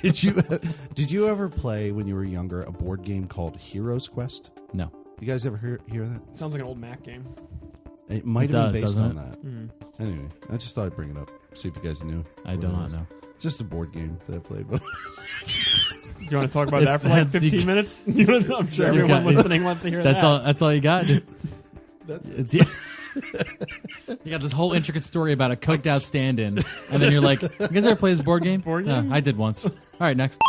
Did you ever play when you were younger a board game called Heroes Quest? No. You guys ever hear that? It sounds like an old Mac game. It might have been based on that. Mm-hmm. Anyway, I just thought I'd bring it up. See if you guys knew. I do not know. It's just a board game that I played. Do you want to talk about that for like 15 minutes? I'm sure everyone listening wants to hear that. That's all you got? Just you got this whole intricate story about a coked out stand-in, and then you're like, you guys ever play this board game? Board game? I did once. All right, next.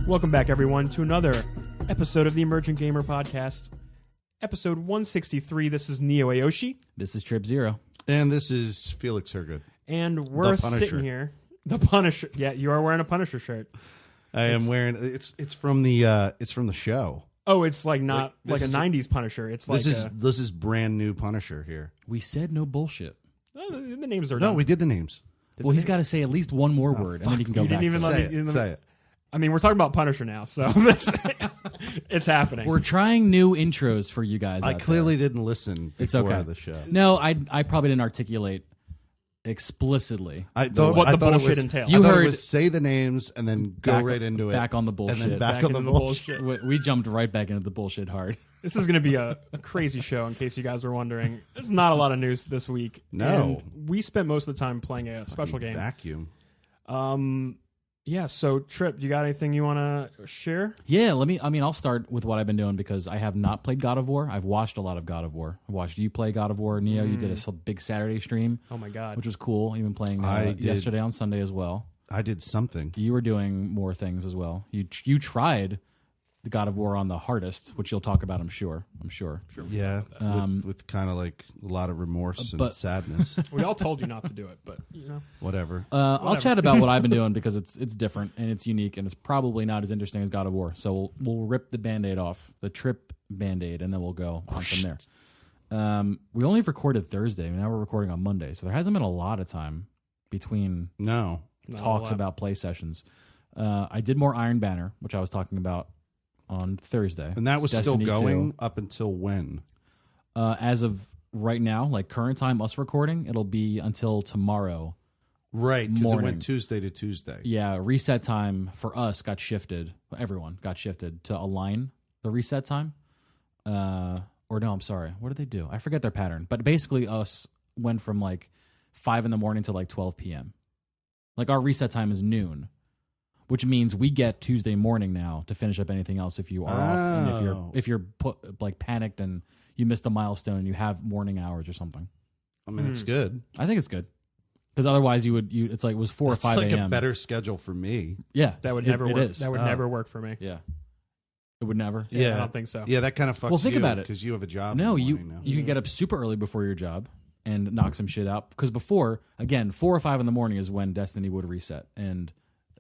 Welcome back, everyone, to another episode of the Emergent Gamer Podcast. Episode 163. This is Neo Aoshi. This is Trip Zero. And this is Felix Hergood. And we're sitting here. The Punisher. Yeah, you are wearing a Punisher shirt. I am wearing it's from the show. Oh, it's like not like a 90s Punisher. It's like this is brand new Punisher here. We said no bullshit. The names are No, done. we did the names. Well, he's got to say at least one more word, and then he can go You back. didn't even to let it. me Say it. I mean, we're talking about Punisher now, so it's happening. We're trying new intros for you guys. I out clearly there. didn't listen It's before okay. the show. No, I probably didn't articulate explicitly. I thought what I the thought it bullshit was, entails. You I thought heard- it was say the names and then go right into it. Back on the bullshit. And then back on into the bullshit. We jumped right back into the bullshit hard. This is going to be a crazy show, in case you guys were wondering. There's not a lot of news this week. No. And we spent most of the time playing a special game. Vacuum. Yeah, so Trip, you got anything you want to share? Yeah, I'll start with what I've been doing because I have not played God of War. I've watched a lot of God of War. I watched you play God of War, Neo. You did a big Saturday stream. Oh my God. Which was cool. You've been playing yesterday on Sunday as well. I did something. You were doing more things as well. You tried the God of War on the hardest, which you'll talk about, I'm sure. Yeah, with kind of like a lot of remorse and sadness. We all told you not to do it, but Whatever. I'll chat about what I've been doing because it's different and it's unique and it's probably not as interesting as God of War. So we'll rip the Band-Aid off, the Trip Band-Aid, and then we'll go on from there. We only recorded Thursday. Now we're recording on Monday, so there hasn't been a lot of time between talks about play sessions. I did more Iron Banner, which I was talking about on Thursday. And that was Destiny still going 2. up until when? As of right now, like current time, us recording, it'll be until tomorrow. Right, because it morning. went Tuesday to Tuesday. Yeah, reset time for us got shifted. Everyone got shifted to align the reset time. Or no, I'm sorry. What did they do? I forget their pattern. But basically us went from like 5 in the morning to like 12 p.m. Like our reset time is noon. Which means we get Tuesday morning now to finish up anything else if you are off and if you're like panicked and you missed a milestone and you have morning hours or something. I mean, it's good. I think it's good because otherwise it's like it was 4 or 5 a.m. a.m. a better schedule for me. Yeah, that would never work. Is. That would never work for me. Yeah, it would never. Yeah, I don't think so. Yeah, that kind of fucks. Well, think about it because you have a job. No, you can get up super early before your job and knock some shit out. Because before, again, 4 or 5 in the morning is when Destiny would reset and.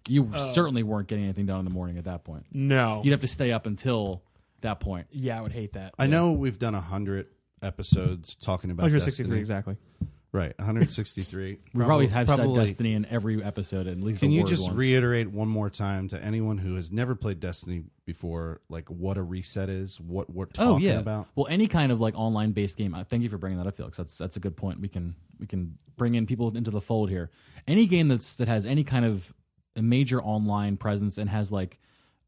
You certainly weren't getting anything done in the morning at that point. No. You'd have to stay up until that point. Yeah, I would hate that. I know we've done 100 episodes talking about 163 Destiny. exactly. Right, 163. We probably have said Destiny in every episode, at least. Can the you word just once. reiterate one more time to anyone who has never played Destiny before, like what a reset is, what we're talking about? Well, any kind of like online based game. Thank you for bringing that up, Felix. That's a good point. We can bring in people into the fold here. Any game that has any kind of a major online presence and has like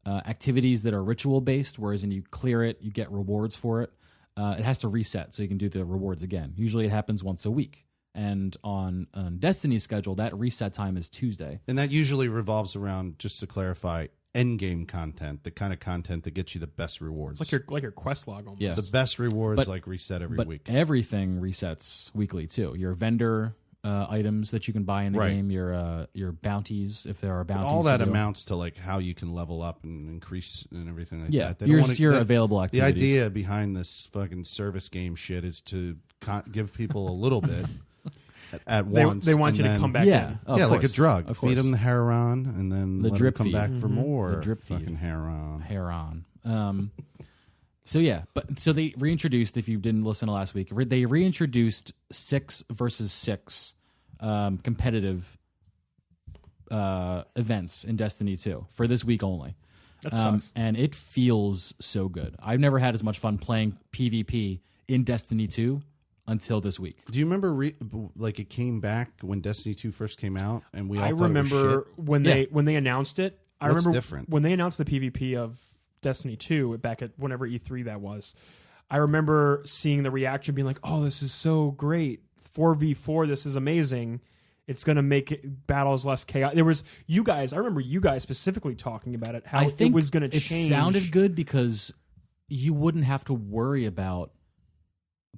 activities that are ritual based, whereas when you clear it, you get rewards for it. It has to reset so you can do the rewards again. Usually it happens once a week. And on Destiny's schedule, that reset time is Tuesday. And that usually revolves around, just to clarify, end game content, the kind of content that gets you the best rewards. It's like your quest log almost. Yes. The best rewards reset every week. But everything resets weekly too. Your vendor items that you can buy in the game, your bounties, if there are bounties. All that amounts to like how you can level up and increase and everything like that. Your available activities. The idea behind this fucking service game shit is to give people a little bit at once. They want you to come back in. Yeah, like a drug. Feed them the heroin and then the let drip them come feed. back for more. The drip feed. Fucking heroin. Heroin. So yeah, so they reintroduced. If you didn't listen to last week, they reintroduced 6 versus 6 competitive events in Destiny 2 for this week only. That sucks. And it feels so good. I've never had as much fun playing PvP in Destiny 2 until this week. Do you remember it came back when Destiny 2 first came out, and we all I thought remember it was shit? when they announced it. I What's remember different? when they announced the PvP of Destiny 2 back at whenever E3 that was. I remember seeing the reaction being like, "Oh, this is so great. 4v4, this is amazing. It's going to make battles less chaotic." There was you guys, I remember you guys specifically talking about it, how I think it was going to it change. sounded good because you wouldn't have to worry about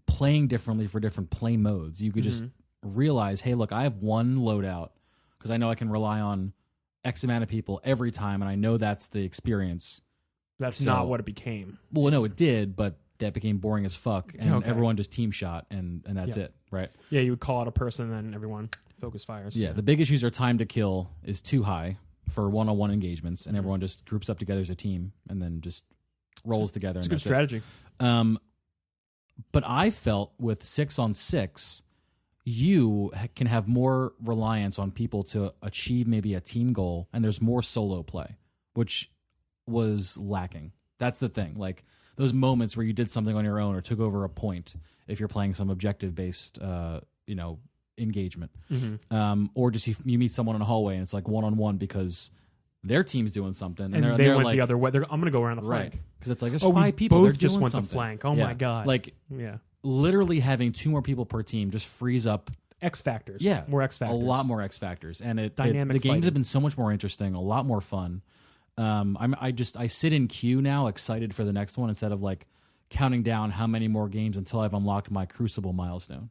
playing differently for different play modes. You could just realize, hey, look, I have one loadout because I know I can rely on X amount of people every time, and I know that's the experience. That's not what it became. Well, no, it did, but that became boring as fuck, and Okay. everyone just team shot, and that's it, right? Yeah, you would call out a person, and then everyone focus fires. Yeah, the big issues are time to kill is too high for one-on-one engagements, and everyone just groups up together as a team and then just rolls together. It's a and good that's strategy. But I felt with 6-on-6, you can have more reliance on people to achieve maybe a team goal, and there's more solo play, which was lacking. That's the thing. Like those moments where you did something on your own or took over a point, if you're playing some objective-based, engagement, or just you meet someone in a hallway and it's like one-on-one because their team's doing something, And they they're went like, the other way. I'm going to go around the right? flank. Because it's like there's Oh, 5 we people. both They're just doing went the something. flank. Oh Yeah. my God. Like Yeah. literally having 2 more people per team just frees up X factors. Yeah, More X factors. a lot more X factors, and Dynamic the games fighting. have been so much more interesting, a lot more fun. I sit in queue now, excited for the next one instead of like counting down how many more games until I've unlocked my Crucible milestone.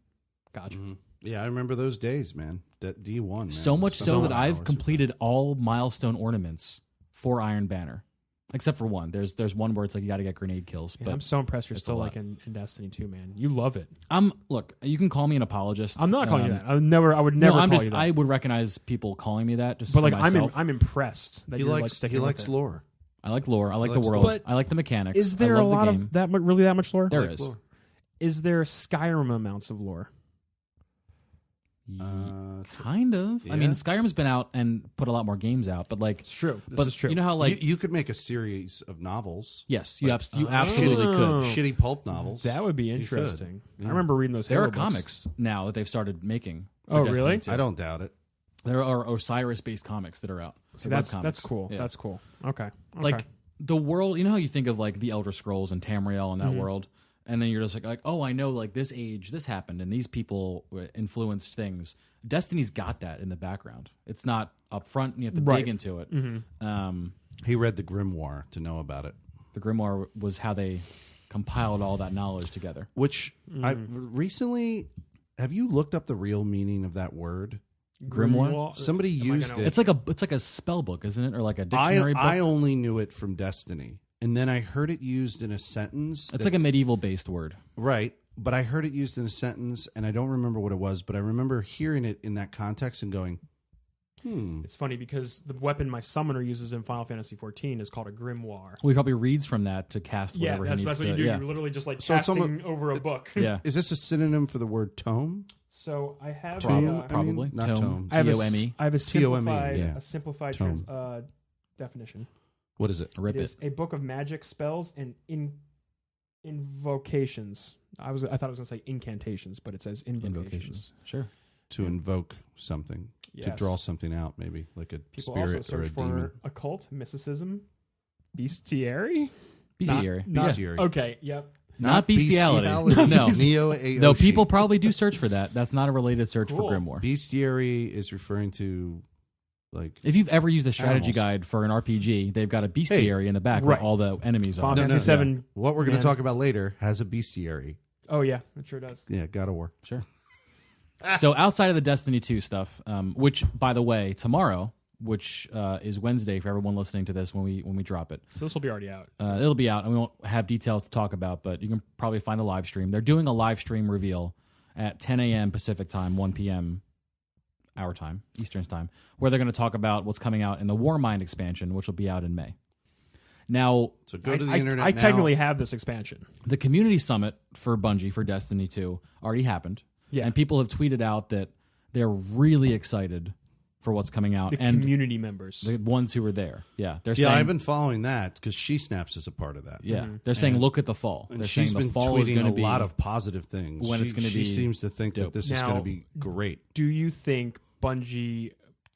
Gotcha. Yeah, I remember those days, man. That D1, man. So much Spent a so lot that of I've hours completed all milestone ornaments for Iron Banner, except for one. There's one where it's like you got to get grenade kills. Yeah, But I'm so impressed you're it's still a lot. like in Destiny 2, man. You love it. look, you can call me an apologist. I'm not calling you that. I would never No, I'm call just. you that. I would recognize people calling me that. Just but for like myself. I'm impressed that He you're like likes sticking he with likes it. lore. I like lore. I like the likes the world. But I like the mechanics. Is there I a love lot the game. of that really that much lore? There Like is. lore. Is there Skyrim amounts of lore? Kind of. I mean, Skyrim's been out and put a lot more games out, but like, It's true. This but is true. you know how like you could make a series of novels. yes, you absolutely Oh. could. Shitty pulp novels. that would be could. interesting. Yeah. I remember reading those. There Halo are books. comics now that they've started making. Oh, Destiny really? 2. I don't doubt it. There are Osiris-based comics that are out. See, They're that's webcomics. cool. Yeah. That's cool. Okay. Like the world. You know how you think of like the Elder Scrolls and Tamriel and that Mm-hmm. world, and then you're just like, oh, I know, like this age, this happened, and these people influenced things. Destiny's got that in the background. It's not up front, and you have to Right. dig into it. He read the Grimoire to know about it. The Grimoire was how they compiled all that knowledge together. Which I recently have you looked up the real meaning of that word? Grimoire? Somebody Am I used gonna- it. It's like a spell book, isn't it, or like a dictionary book? I only knew it from Destiny, and then I heard it used in a sentence. It's like a medieval based word. right, but I heard it used in a sentence, and I don't remember what it was. But I remember hearing it in that context and going, It's funny because the weapon my summoner uses in Final Fantasy XIV is called a grimoire. Well, he probably reads from that to cast Yeah, whatever that's he needs what you to. do. Yeah. You're literally just like So it's casting almost- over a book. Yeah. Is this a synonym for the word tome? So I have Tome? a, I mean, Probably. not Tome. tome. I have a T-O-M-E. I have a T-O-M-E, simplified yeah. a simplified Tome. definition. What is it? Rip It it. is a book of magic spells and invocations. I thought I was going to say incantations, but it says invocations. Invocations. Sure. To invoke something, to Yes. draw something out, maybe like a People also spirit or a search for demon. occult, mysticism, bestiary. Bestiary. Not- Bestiary. Okay. Yep. Not bestiality. No. Neo Aoshi. No, people probably do search for that. That's not a related search Cool. for Grimoire. Bestiary is referring to like If you've ever used a strategy Animals. guide for an RPG, they've got a bestiary in the back right. where all the enemies are. Final No, Fantasy no, VII. what we're going Man. to talk about later has a bestiary. Oh yeah, it sure does. Yeah, God of War. Sure. So outside of the Destiny 2 stuff, which by the way, tomorrow, which is Wednesday for everyone listening to this when we drop it, So this will be already out. it'll be out and we won't have details to talk about, but you can probably find a live stream. They're doing a live stream reveal at 10 a.m. Pacific time, 1 p.m. our time, Eastern time, where they're going to talk about what's coming out in the Warmind expansion, which will be out in May. Now, So go to the internet I now. technically have this expansion. the community summit for Bungie for Destiny 2 already happened. Yeah. And people have tweeted out that they're really excited for what's coming out. The and community members. the ones who were there. Yeah. They're Yeah, saying, I've been following that because She Snaps is a part of that. yeah. They're saying, look at the fall. And They're she's saying the been fall is tweeting going a to be lot of positive things. when it's gonna she be seems to think dope. that this is Now- going to be great. Do you think Bungie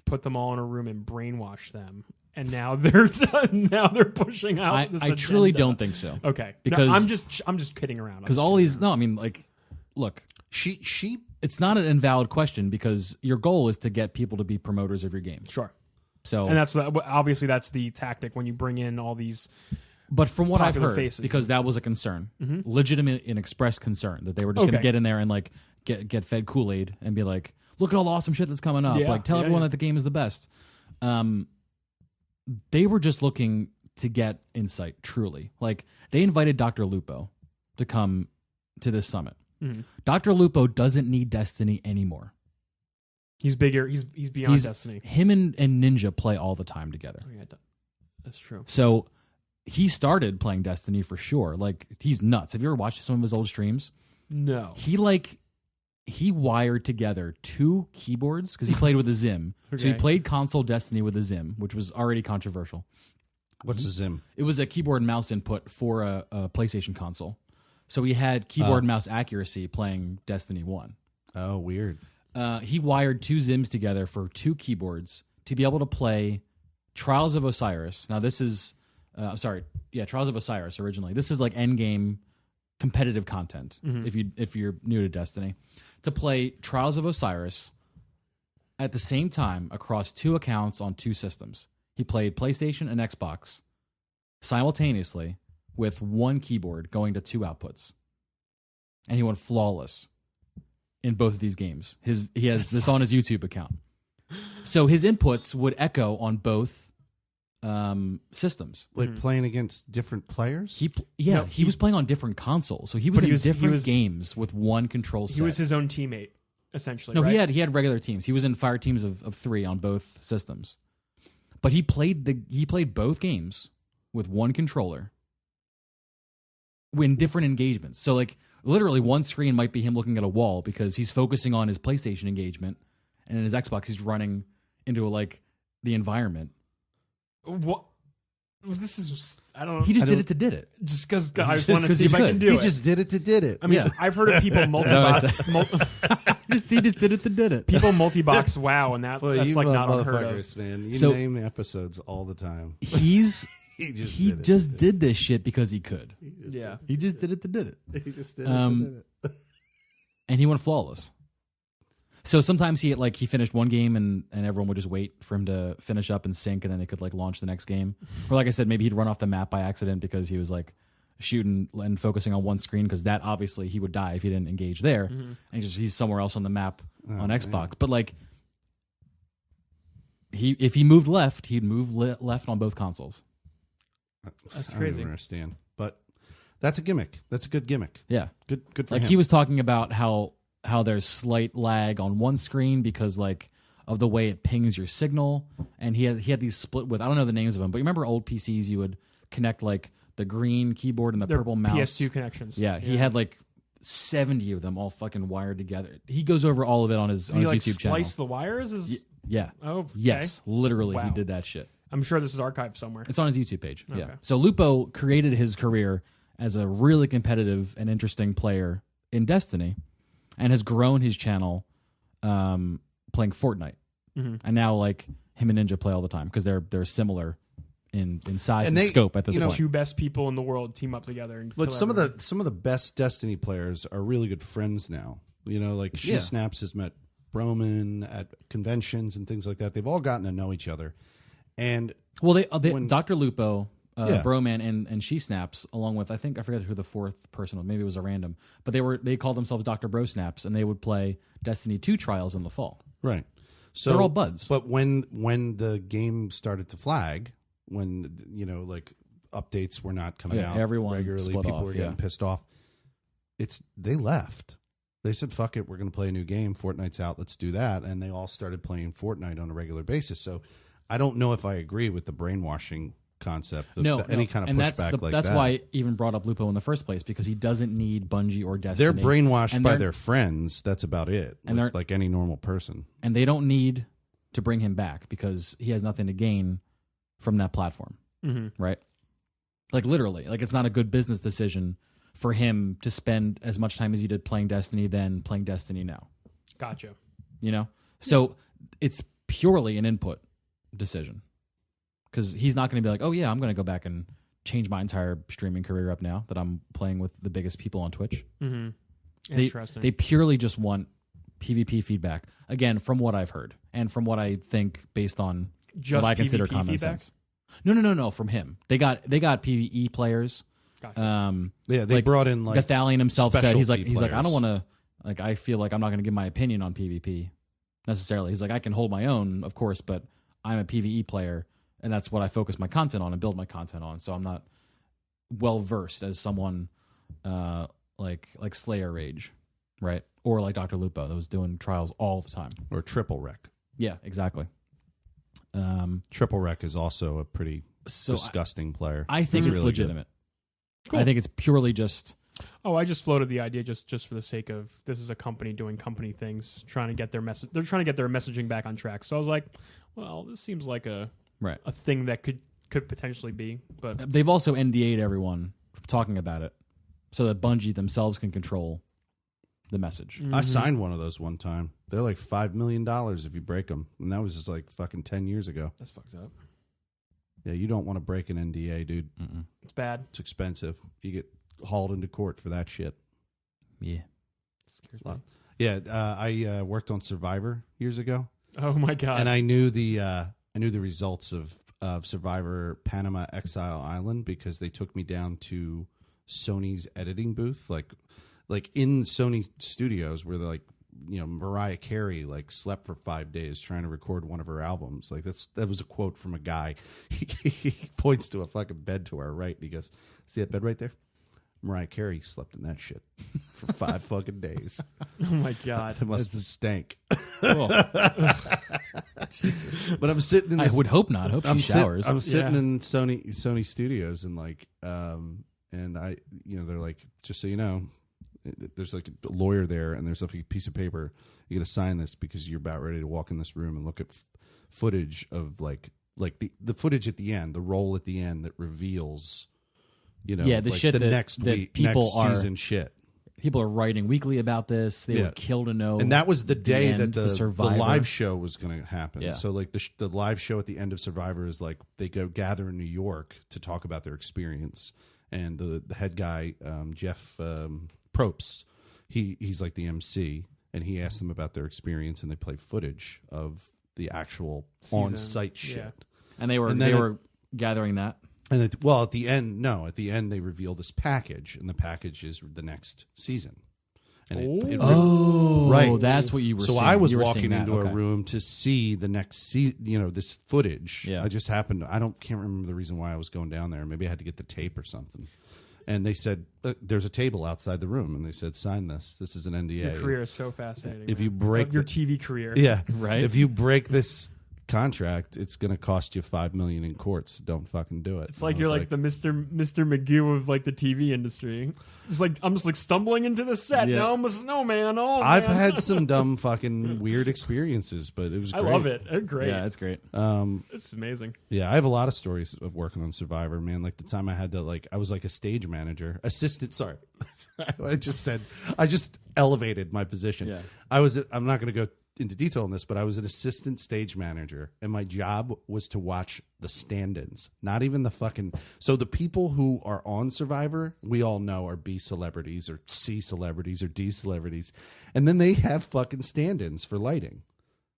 put them all in a room and brainwashed them, and now they're done, now they're pushing out this I truly agenda? don't think so. Okay, Because- no, I'm just kidding around. Because all these, no, I mean, like, look, She it's not an invalid question because your goal is to get people to be promoters of your game. sure, So, and that's obviously that's the tactic when you bring in all these. but from what I've popular heard, faces. because that was a concern, legitimate and expressed concern that they were just going to Okay. get in there and like get fed Kool-Aid and be like, look at all the awesome shit that's coming up. Yeah, Like, tell yeah, everyone yeah. that the game is the best. They were just looking to get insight, truly. Like, they invited Dr. Lupo to come to this summit. Dr. Lupo doesn't need Destiny anymore. He's bigger. He's beyond Destiny. Him and Ninja play all the time together. Oh, yeah, that's true. So he started playing Destiny for sure. Like, he's nuts. Have you ever watched some of his old streams? No, He wired together 2 keyboards because he played with a Zim. So he Okay. played console Destiny with a Zim, which was already controversial. what's a Zim? It was a keyboard and mouse input for a PlayStation console. So he had keyboard and mouse accuracy playing Destiny 1. Oh, weird. He wired 2 Zims together for 2 keyboards to be able to play Trials of Osiris. Now this is, Trials of Osiris originally. This is like endgame competitive content. If you're new to Destiny, to play Trials of Osiris at the same time across 2 accounts on 2 systems. He played PlayStation and Xbox simultaneously with 1 keyboard going to 2 outputs, and he went flawless in both of these games. He has this on his YouTube account. So his inputs would echo on both systems. Like playing against different players? He was playing on different consoles, so he was But in he different was- games with 1 control set. he was his own teammate essentially. No, right? he had regular teams. He was in fire teams of 3 on both systems, but he played both games with 1 controller in different engagements. So like literally one screen might be him looking at a wall because he's focusing on his PlayStation engagement, and in his Xbox he's running into like the environment. What? This is I don't know. He just did it. Just because I just Just want to 'cause see he if I could. can do He it. just did it to did it. I mean, Yeah. I've heard of people that what I multi-box, he just did it. people multi-box WoW, and Well, that's you like love not unheard of. motherfuckers, man. You So- name the episodes all the time. He He just did this shit because he could. Yeah, He just did it. He just did it. Did it. And he went flawless. So sometimes he finished one game and everyone would just wait for him to finish up and sync, and then they could like launch the next game. Or like I said, maybe he'd run off the map by accident because he was like shooting and focusing on one screen, because that obviously he would die if he didn't engage there. And he's somewhere else on the map on Xbox. But like if he moved left, he'd move left on both consoles. that's I don't crazy. even understand, but that's a gimmick. That's a good gimmick. Yeah. Good for Like him. he was talking about how there's slight lag on one screen because like of the way it pings your signal, and he had these split with, I don't know the names of them, but you remember old PCs, you would connect like the green keyboard and the They're purple mouse. PS2 connections. Yeah, he had like 70 of them all fucking wired together. He goes over all of it on his Did he like YouTube channel. splice the wires? Yeah. Oh, okay. Yes, literally he Wow. did that shit. I'm sure this is archived somewhere. It's on his YouTube page. Yeah. Okay. So Lupo created his career as a really competitive and interesting player in Destiny, and has grown his channel playing Fortnite. And now like him and Ninja play all the time because they're similar in size and, And they- scope at this you know, point. 2 best people in the world team up together. And But kill some everyone. of the best Destiny players are really good friends now. You know, like She Yeah. Snaps has met Broman at conventions and things like that. They've all gotten to know each other, and Well, they when- Dr. Lupo, Yeah. Broman, and She Snaps, along with I forget who the 4th person was. Maybe it was a random, but they called themselves Dr. Bro Snaps, and they would play Destiny 2 Trials in the fall. right. So They're all buds. But when the game started to flag, when like updates were not coming Yeah, out everyone regularly, split people off, were getting yeah. pissed off. They left. They said, "Fuck it, we're going to play a new game. Fortnite's out. Let's do that." And they all started playing Fortnite on a regular basis. So I don't know if I agree with the brainwashing concept. Any kind of and pushback like that's that. why I even brought up Lupo in the first place, because he doesn't need Bungie or Destiny. They're brainwashed by their friends. That's about it. And like any normal person. And they don't need to bring him back because he has nothing to gain from that platform. Right? Like literally. Like it's not a good business decision for him to spend as much time as he did playing Destiny than playing Destiny now. Gotcha. You know? So it's purely an input decision. Because he's not going to be like, oh yeah, I'm going to go back and change my entire streaming career up now that I'm playing with the biggest people on Twitch. Interesting. They purely just want PvP feedback. Again, from what I've heard and from what I think based on just what I consider PvP common feedback? sense. No. From him, they got PvE players. Gotcha. They brought in like Gathalion himself said he's like I don't players. want to like I feel like I'm not going to give my opinion on PvP necessarily. He's like I can hold my own, of course, but I'm a PvE player. And that's what I focus my content on and build my content on. So I'm not well versed as someone like Slayer Rage, right? Or like Dr. Lupo that was doing trials all the time. or Triple Wreck. Yeah, exactly. Triple Wreck is also a pretty disgusting player. I think He's it's really legitimate. Cool. I think it's purely just. Oh, I just floated the idea just for the sake of this is a company doing company things, trying to get their message. They're trying to get their messaging back on track. So I was like, well, this seems like a thing that could potentially be. But they've also NDA'd everyone from talking about it, so that Bungie themselves can control the message. I signed one of those one time. They're like $5 million if you break them, and that was just like fucking 10 years ago. That's fucked up. Yeah, you don't want to break an NDA, dude. It's bad. It's expensive. You get hauled into court for that shit. Yeah. It scares me. Yeah, I worked on Survivor years ago, Oh my god. and I knew the results of Survivor Panama Exile Island because they took me down to Sony's editing booth, like in Sony studios where they're like, you know, Mariah Carey like slept for 5 days trying to record one of her albums. Like that was a quote from a guy. He points to a fucking bed to our right and he goes, "See that bed right there? Mariah Carey slept in that shit for 5 fucking days. Oh my god. It must have stank." Cool. Jesus. But I'm sitting in this, I would hope not. I hope she showers. I'm sitting in Sony studios and like and I, you know, they're like, just so you know, there's like a lawyer there and there's like a piece of paper. You got to sign this because you're about ready to walk in this room and look at footage of like the footage at the end, the roll at the end that reveals, you know, the like shit the that next week, people next season shit. People are writing weekly about this. They would kill to know. And that was the day that the Survivor live show was going to happen. Yeah. So like the live show at the end of Survivor is like they go gather in New York to talk about their experience. And the head guy, Jeff Probst, he's like the MC, and he asked them about their experience, and they play footage of the actual on-site shit. And they were gathering that. And at the end they reveal this package, and the package is the next season. And right, that's what you were. So seeing. I was You were walking seeing into a room to see the next this footage. Yeah. I just happened. Can't remember the reason why I was going down there. Maybe I had to get the tape or something. And they said, "There's a table outside the room," and they said, "Sign this. This is an NDA." Your career is so fascinating. If you break your TV career, right? If you break this contract, it's going to cost you $5 million in courts. Don't fucking do it. It's like you're like the Mr. McGee of like the TV industry. It's like I'm just like stumbling into the set. Yeah. Now I'm a snowman. Oh, I've man. had some dumb fucking weird experiences, but it was I great. love it. It's great. Yeah, it's great. It's amazing. Yeah, I have a lot of stories of working on Survivor, man. Like the time I had to I was like a stage manager, assistant. Sorry, I just elevated my position. Yeah. I'm not going to go into detail on this, but I was an assistant stage manager, and my job was to watch the stand-ins, not even the fucking. So the people who are on Survivor, we all know are B celebrities or C celebrities or D celebrities, and then they have fucking stand-ins for lighting.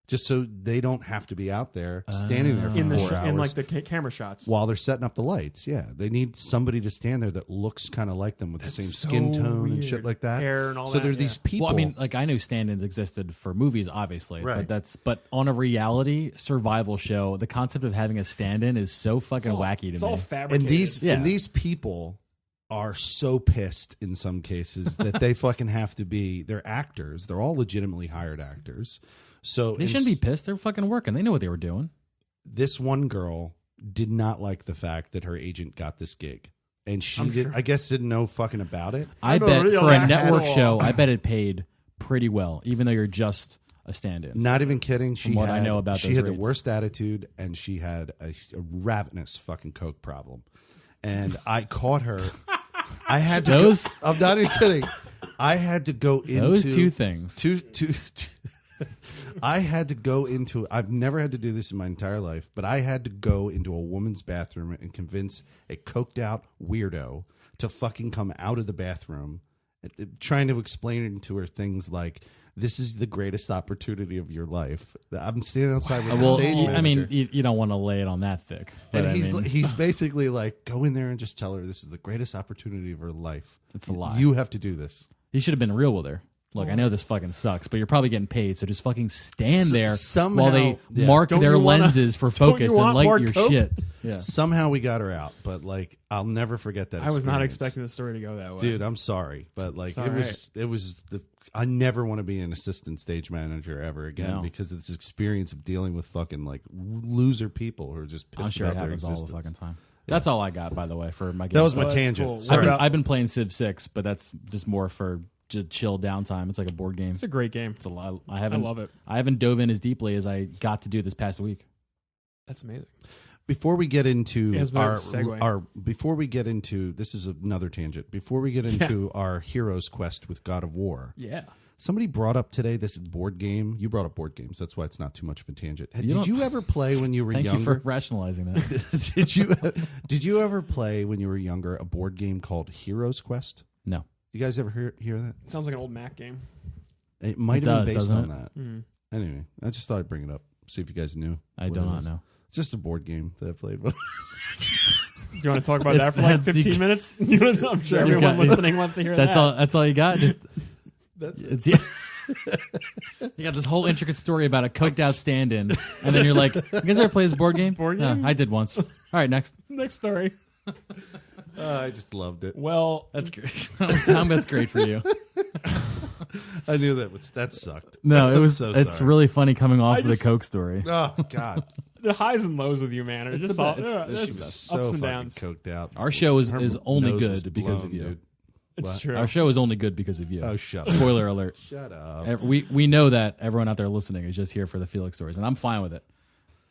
Just so they don't have to be out there standing there for In 4 hours. in like the camera shots. While they're setting up the lights, yeah. They need somebody to stand there that looks kind of like them with the same skin tone and shit weird. like that. Hair and all so that, there are yeah. these people. Well, I mean, like I knew stand-ins existed for movies, obviously, Right. but on a reality survival show, the concept of having a stand-in is so fucking wacky to me. It's all fabricated. and these people are so pissed in some cases that they fucking have to be. They're actors. They're all legitimately hired actors. So they shouldn't be pissed. They're fucking working. They know what they were doing. This one girl did not like the fact that her agent got this gig. And she I'm sure. I guess didn't know fucking about it. I don't bet really for a like network that at show, all. I bet it paid pretty well, even though you're just a stand-in. Not even kidding. She what had, I know about she those had the rates. worst attitude, and she had a ravenous fucking coke problem. And I caught her. I had to. Those- I'm not even kidding. I had to go into Those two things. I had to go into. I've never had to do this in my entire life, but I had to go into a woman's bathroom and convince a coked out weirdo to fucking come out of the bathroom, trying to explain to her things like, "This is the greatest opportunity of your life." I'm standing outside with the Well, stage manager. I mean, you don't want to lay it on that thick. But and he's basically like, go in there and just tell her this is the greatest opportunity of her life. It's a lie. You have to do this. he should have been real with her. Look, I know this fucking sucks, but you're probably getting paid, so just fucking stand there somehow- while they yeah. mark Don't their you wanna- lenses for don't you focus and want light more your coke? shit. Yeah. Somehow we got her out, but like I'll never forget that. I was not experience. expecting the story to go that way. Dude, I'm sorry, but like It's all it was the. I never want to be an assistant stage manager ever again No. because of this experience of dealing with fucking like loser people who are just pissed I'm sure it about their happens all existence. the fucking time. That's all I got, by the way, for my game. That was my Oh, that's tangent. cool. Sorry. What I've been playing Civ 6, but that's just more for chill downtime. It's like a board game. It's a great game. It's a lot. I love it. I haven't dove in as deeply as I got to do this past week. That's amazing. Before we get into Yes, but it's a segue. before we get into this is another tangent. Before we get into our hero's quest with God of War, Yeah. somebody brought up today this board game. You brought up board games. That's why it's not too much of a tangent. You Did don't- you ever play when you were Thank younger? you for rationalizing that. Did you ever play when you were younger a board game called Hero's Quest? No. You guys ever hear that? It sounds like an old Mac game. It might It have been does, based doesn't on it? that. Mm. Anyway, I just thought I'd bring it up. See if you guys knew. I what do it not was. know. It's just a board game that I played. Do you want to talk about that for like That's- 15 minutes? I'm sure You everyone got- listening wants to hear That's that. all. That's all you got. Just That's it's. You got this whole intricate story about a coked out stand-in, and then you're like, "You guys ever play this board game?" Board "No, game? I did once. All right, next. Next story. I just loved it. Well, That's great. That's great for you. I knew that sucked. No, it I'm was. so It's sorry. really funny coming off I of the just- Coke story. Oh God, the highs and lows with you, man. It's just the all best. It's she it's was so ups and fucking downs. coked out. Our show is Her only nose was good because blown, of you. dude. It's What? true. Our show is only good because of you. Oh, shut up! Spoiler alert. Shut up! We know that everyone out there listening is just here for the Felix stories, and I'm fine with it.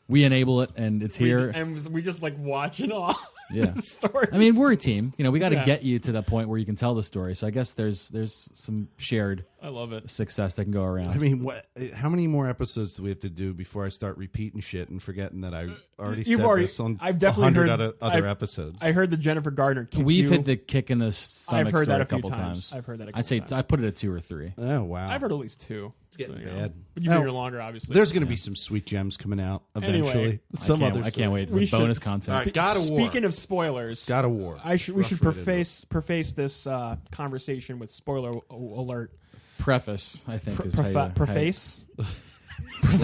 We enable it, and it's here. and we just like watch it all. Yeah. Stories. I mean, we're a team. You know, we got to Yeah. get you to that point where you can tell the story. So I guess there's some shared I love it. success that can go around. I mean, how many more episodes do we have to do before I start repeating shit and forgetting that I already You've said already- this on I've definitely 100 heard- other I've- episodes? I heard the Jennifer Gardner. Kicked We've you. hit the kick in the stomach I've heard story that a a few couple times. I've heard that. I'd say I put it at 2 or 3. Oh wow! I've heard at least 2. It's getting bad. But you've been Oh, here longer, obviously. There's going to be some sweet gems coming out eventually. Anyway, I can't wait. It's We a bonus should- content. All right, God of War. Speaking of spoilers, God of War. we should Rough right into it. preface this conversation with spoiler alert. Preface, I think, is how you- Preface.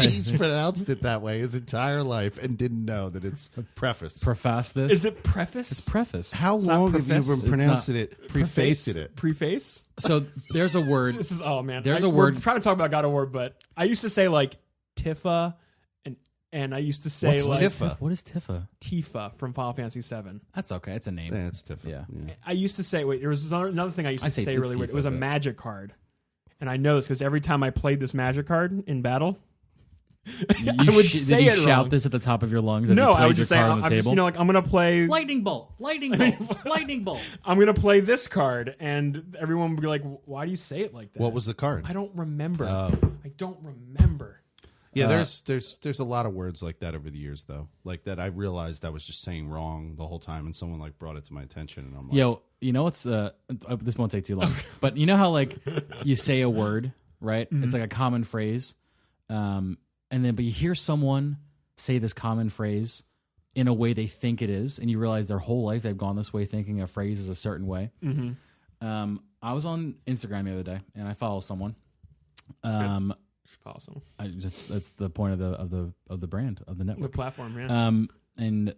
He's pronounced it that way his entire life and didn't know that it's preface. Preface this. Is it preface? preface? How not long have you preface. been It's pronouncing it? Prefacing it. Preface. So there's a word. This is man. There's a We're word- trying to talk about God of War, but I used to say like Tifa, and I used to say What's like Tifa? What is Tifa? Tifa from Final Fantasy VII. That's okay. It's a name. Yeah, it's different. Yeah. I used to say there was another thing I used to say say it's really weird. Tifa, It was a but- magic card, and I know this because every time I played this magic card in battle, You I would sh- say did you it shout wrong. this at the top of your lungs as No, you played I would your just say card I'm on the just, table? like I'm gonna play. Lightning bolt, lightning bolt, lightning bolt. I'm gonna play this card, and everyone would be like, "Why do you say it like that?" What was the card? I don't remember. Oh. I don't remember. Yeah, there's a lot of words like that over the years though. Like that I realized I was just saying wrong the whole time and someone like brought it to my attention and I'm like, Yo, you know what's this won't take too long, but you know how like you say a word, right? It's like a common phrase, and then but you hear someone say this common phrase in a way they think it is, and you realize their whole life they've gone this way thinking a phrase is a certain way. I was on Instagram the other day, and I follow someone. Awesome. That's the point of the brand of the The network. platform, yeah. And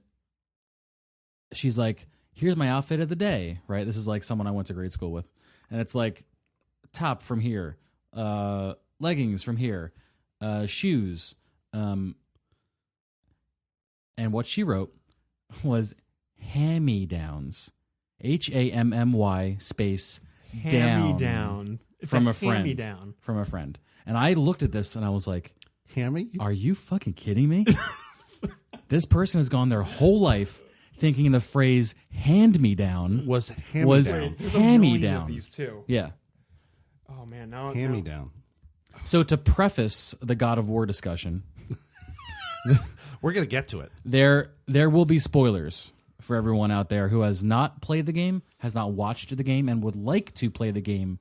she's like, "Here's my outfit of the day." Right? This is like someone I went to grade school with, and it's like top from here, leggings from here, shoes. And what she wrote was hand-me-downs. HAMMY space Hand-me-down. down. It's From a hand me friend. down. From a friend. And I looked at this and I was like, Hammy? are you fucking kidding me? This person has gone their whole life thinking the phrase hand me down Was hand was me down. There's a hand me million of down. these too. Yeah. Oh man, now Hand me now- down. So to preface the God of War discussion, We're gonna get to it. there will be spoilers for everyone out there who has not played the game, has not watched the game, and would like to play the game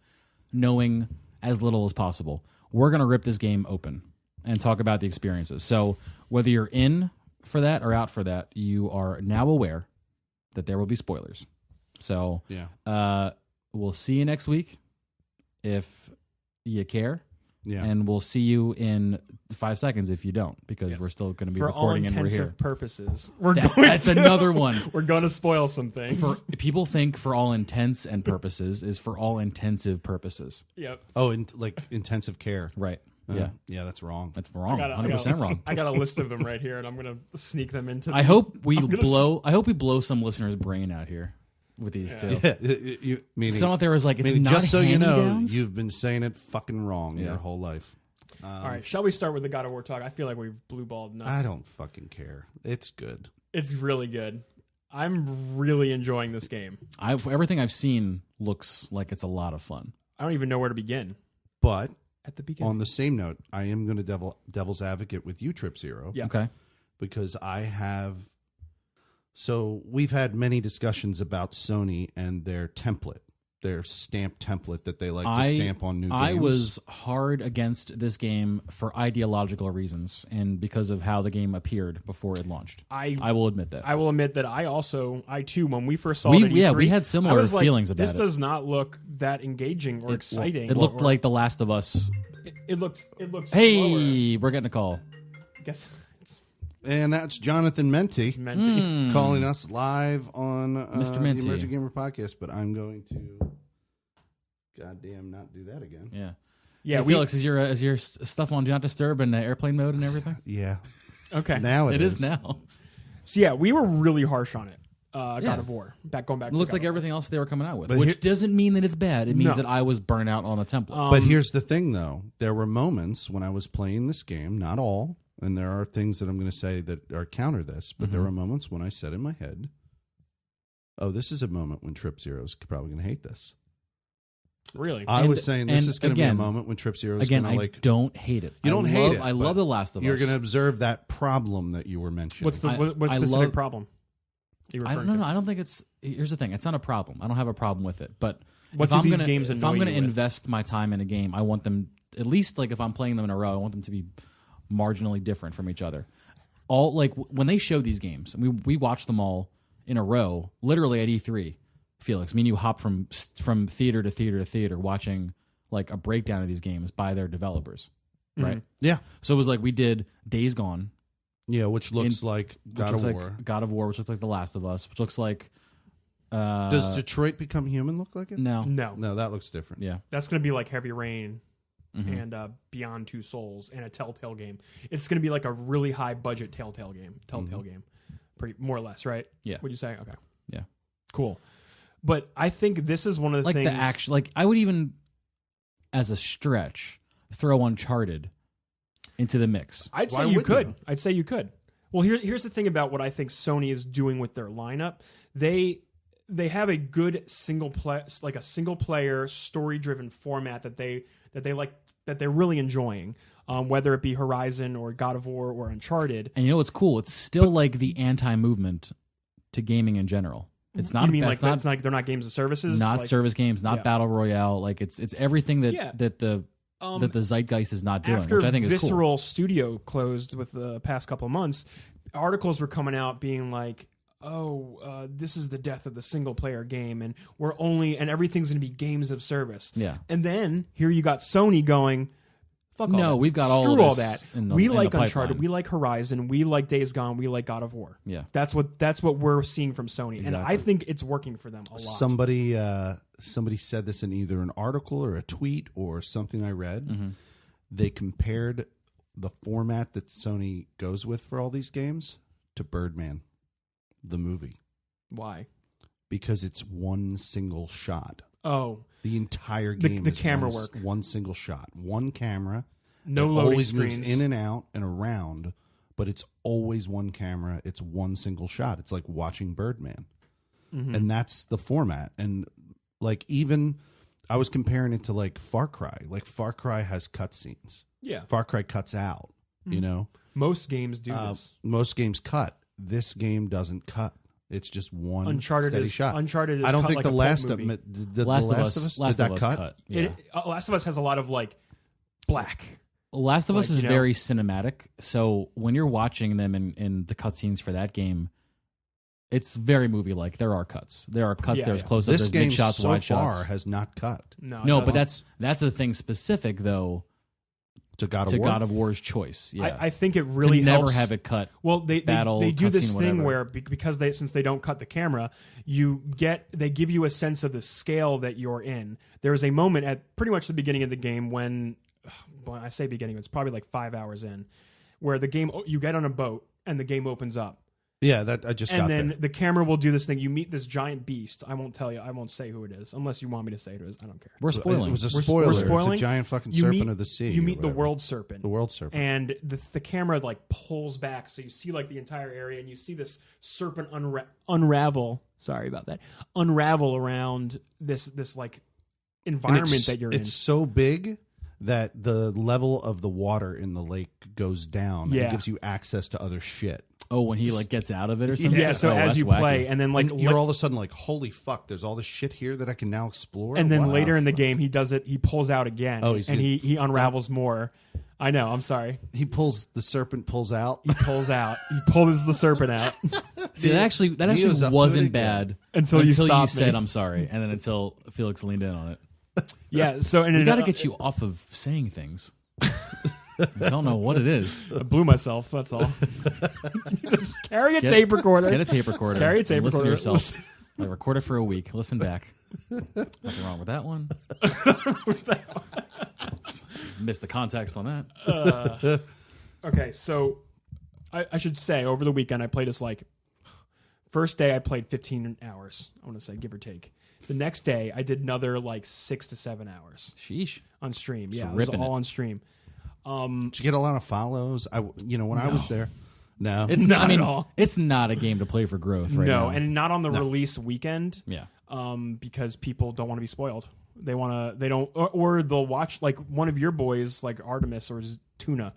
knowing as little as possible. We're going to rip this game open and talk about the experiences. So whether you're in for that or out for that, you are now aware that there will be spoilers. So Yeah. we'll see you next week if you care. Yeah. And we'll see you in 5 seconds if you don't, because Yes. we're still going to be For all recording and we're intensive here. purposes, we're That- going that's to, another one. We're going to spoil some things. For people think for all intents and purposes is for all intensive purposes. Yep. Oh, like intensive care. Right. Uh, Yeah. Yeah, that's wrong. That's wrong. I got 100% wrong. I got a list of them right here, and I'm going to sneak them into. I hope we I'm gonna blow some listeners' brain out here with these two. Yeah, meaning, Someone out there was like, it's meaning not just so you know, hand-me-downs? you've been saying it fucking wrong Yeah. your whole life. All right, shall we start with the God of War talk? I feel like we've blue balled enough. I don't fucking care. It's good. It's really good. I'm really enjoying this game. Everything I've seen looks like it's a lot of fun. I don't even know where to begin. But At the beginning, on the same note, I am going to devil's advocate with you, Trip Zero. Yeah. Okay. Because I have. So we've had many discussions about Sony and their template, their stamp template that they like to stamp on new games. I was hard against this game for ideological reasons and because of how the game appeared before it launched. I will admit that. I will admit that I too, when we first saw it at E3, we had similar I was like, feelings about this it. does not look that engaging or exciting. It looked or- like The Last of Us. it looked. Hey, we're getting a call. I guess it's And that's Jonathan Menti meant to be. calling us live on Mr. the Menti. Emergent Gamer podcast. But I'm going to, goddamn, not do that again. Yeah. Yeah, Hey, we, Felix, is your stuff on Do Not Disturb and airplane mode and everything? Yeah. okay. Now It is now. So yeah, we were really harsh on it. Yeah. God of War. Going back. It to looked God like of War. everything else they were coming out with, But which here- doesn't mean that it's bad. It means No. that I was burnt out on the template. But here's the thing, though. There were moments when I was playing this game, not all, and there are things that I'm going to say that are counter this, but there were moments when I said in my head, oh, this is a moment when Trip Zero's probably going to hate this. Really. I And- was saying this and is going to be a again- moment when Trip Zero's Again, going I to like. don't hate it. You don't hate it, I but love The Last of Us. You're going to observe that problem that you were mentioning. What's the I- what I specific love- problem? You I referring don't to? know. I don't think it's. Here's the thing. It's not a problem. I don't have a problem with it. But What if do I'm these gonna, games if annoy I'm going to you with? invest my time in a game, I want them at least like if I'm playing them in a row, I want them to be marginally different from each other. All like when they show these games, we watch them all in a row, literally at E3. Felix, me and you hop from theater to theater to theater, watching like a breakdown of these games by their developers, right? Yeah. So it was like we did Days Gone, Yeah, which looks like which God looks of like War. God of War, which looks like The Last of Us, which looks like. Does Detroit Become Human look like it? No. No, No, that looks different. Yeah. that's going to be like Heavy Rain Mm-hmm. and Beyond Two Souls and a Telltale game. It's going to be like a really high budget Telltale game. Pretty more or less, right? Yeah. Would you say? Okay. Yeah. Cool. But I think this is one of the Like things. the action, like I would even, as a stretch, throw Uncharted into the mix. I'd Why say you wouldn't could. you? I'd say you could. Well, here's the thing about what I think Sony is doing with their lineup. They have a good single player story driven format that they like, that they're really enjoying. Whether it be Horizon or God of War or Uncharted. And you know what's cool? It's still like the anti-movement to gaming in general. It's not. You mean that's like it's like they're not games of services, not like, service games, not Yeah. battle royale. Like it's everything that Yeah. that the zeitgeist is not doing, After which I think is cool. Visceral Studio closed with the past couple of months, articles were coming out being like, "Oh, this is the death of the single player game, and everything's going to be games of service." Yeah. And then here you got Sony going, "Fuck all No, that. we've got Screw all of all this that. in the- we in the like pipeline." Uncharted, we like Horizon, we like Days Gone, we like God of War." Yeah. That's what we're seeing from Sony, and Exactly. I think it's working for them a lot. Somebody said this in either an article or a tweet or something I read. Mm-hmm. They compared the format that Sony goes with for all these games to Birdman. the movie Why? because it's one single shot. Oh, The entire game the is camera one, work. one single shot, one camera. no It loading always screens. moves in and out and around, but it's always one camera. It's one single shot. It's like watching Birdman, and that's the format. And like even I was comparing it to like Far Cry. Like Far Cry has cutscenes. Yeah, Far Cry cuts out. You know, most games do this. most games cut. This game doesn't cut. It's just one Uncharted steady is shot. Uncharted is I don't cut think like the a pulp Last of movie. the Last of Us did that cut. Yeah. Last of Us has a lot of like black. Last of Us Like, is you know- very cinematic. So when you're watching them in the cutscenes for that game, it's very movie like. There are cuts. There are cuts. Yeah, There's yeah. close ups. This There's game mid shots, so wide far shots. has not cut No, No, it but doesn't. that's a thing specific though to God of to War. God of War's choice. Yeah, I think it really to never helps. have it cut. Well, they battle, do this cutscene, thing whatever. where because since they don't cut the camera, they give you a sense of the scale that you're in. There is a moment at pretty much the beginning of the game when I say beginning, it's probably like 5 hours in, where the game you get on a boat and the game opens up. Yeah, that I just got And then there. the camera will do this thing. You meet this giant beast. I won't tell you. I won't say who it is unless you want me to say who it is. I don't care. We're spoiling. It was a We're spoiler. spoiling? It's a giant fucking You serpent meet- of the sea. You or meet the whatever. world serpent. The world serpent. And the camera like pulls back, so you see like the entire area, and you see this serpent unravel. Sorry about that. Unravel around this like And environment that you're in. It's so big that the level of the water in the lake goes down. And Yeah. it gives you access to other shit. Oh, when he like gets out of it or something. Yeah. So Oh, as that's you wacky. play, and then like And you're all of a sudden like, holy fuck, there's all this shit here that I can now explore. and then Wow. later in the game, he does it. He pulls out again, Oh, he's and gonna- he unravels more. I know. I'm sorry. the serpent pulls out. He pulls out. He pulls the serpent out See, that actually Neo's up to it wasn't again. bad until you stopped said me. I'm sorry, and then until Felix leaned in on it. Yeah. So and We it, got to get you off of saying things. I don't know what it is. I blew myself. That's all. Just carry a Get- tape recorder. Get a tape recorder. Carry a tape and listen recorder. to yourself. Like, record it for a week. Listen back. Nothing wrong with that one. Missed the context on that. Okay, so I should say over the weekend I played this like first day I played 15 hours. I want to say give or take. The next day I did another like 6 to 7 hours Sheesh. on stream. Just Yeah, it was ripping all it. on stream. Did you get a lot of follows? When I was there. No. It's Not I mean, at all. It's not a game to play for growth right no, now. and not on the release weekend. Yeah. Because people don't want to be spoiled. They want to. They don't, or they'll watch like one of your boys, like Artemis or Tuna,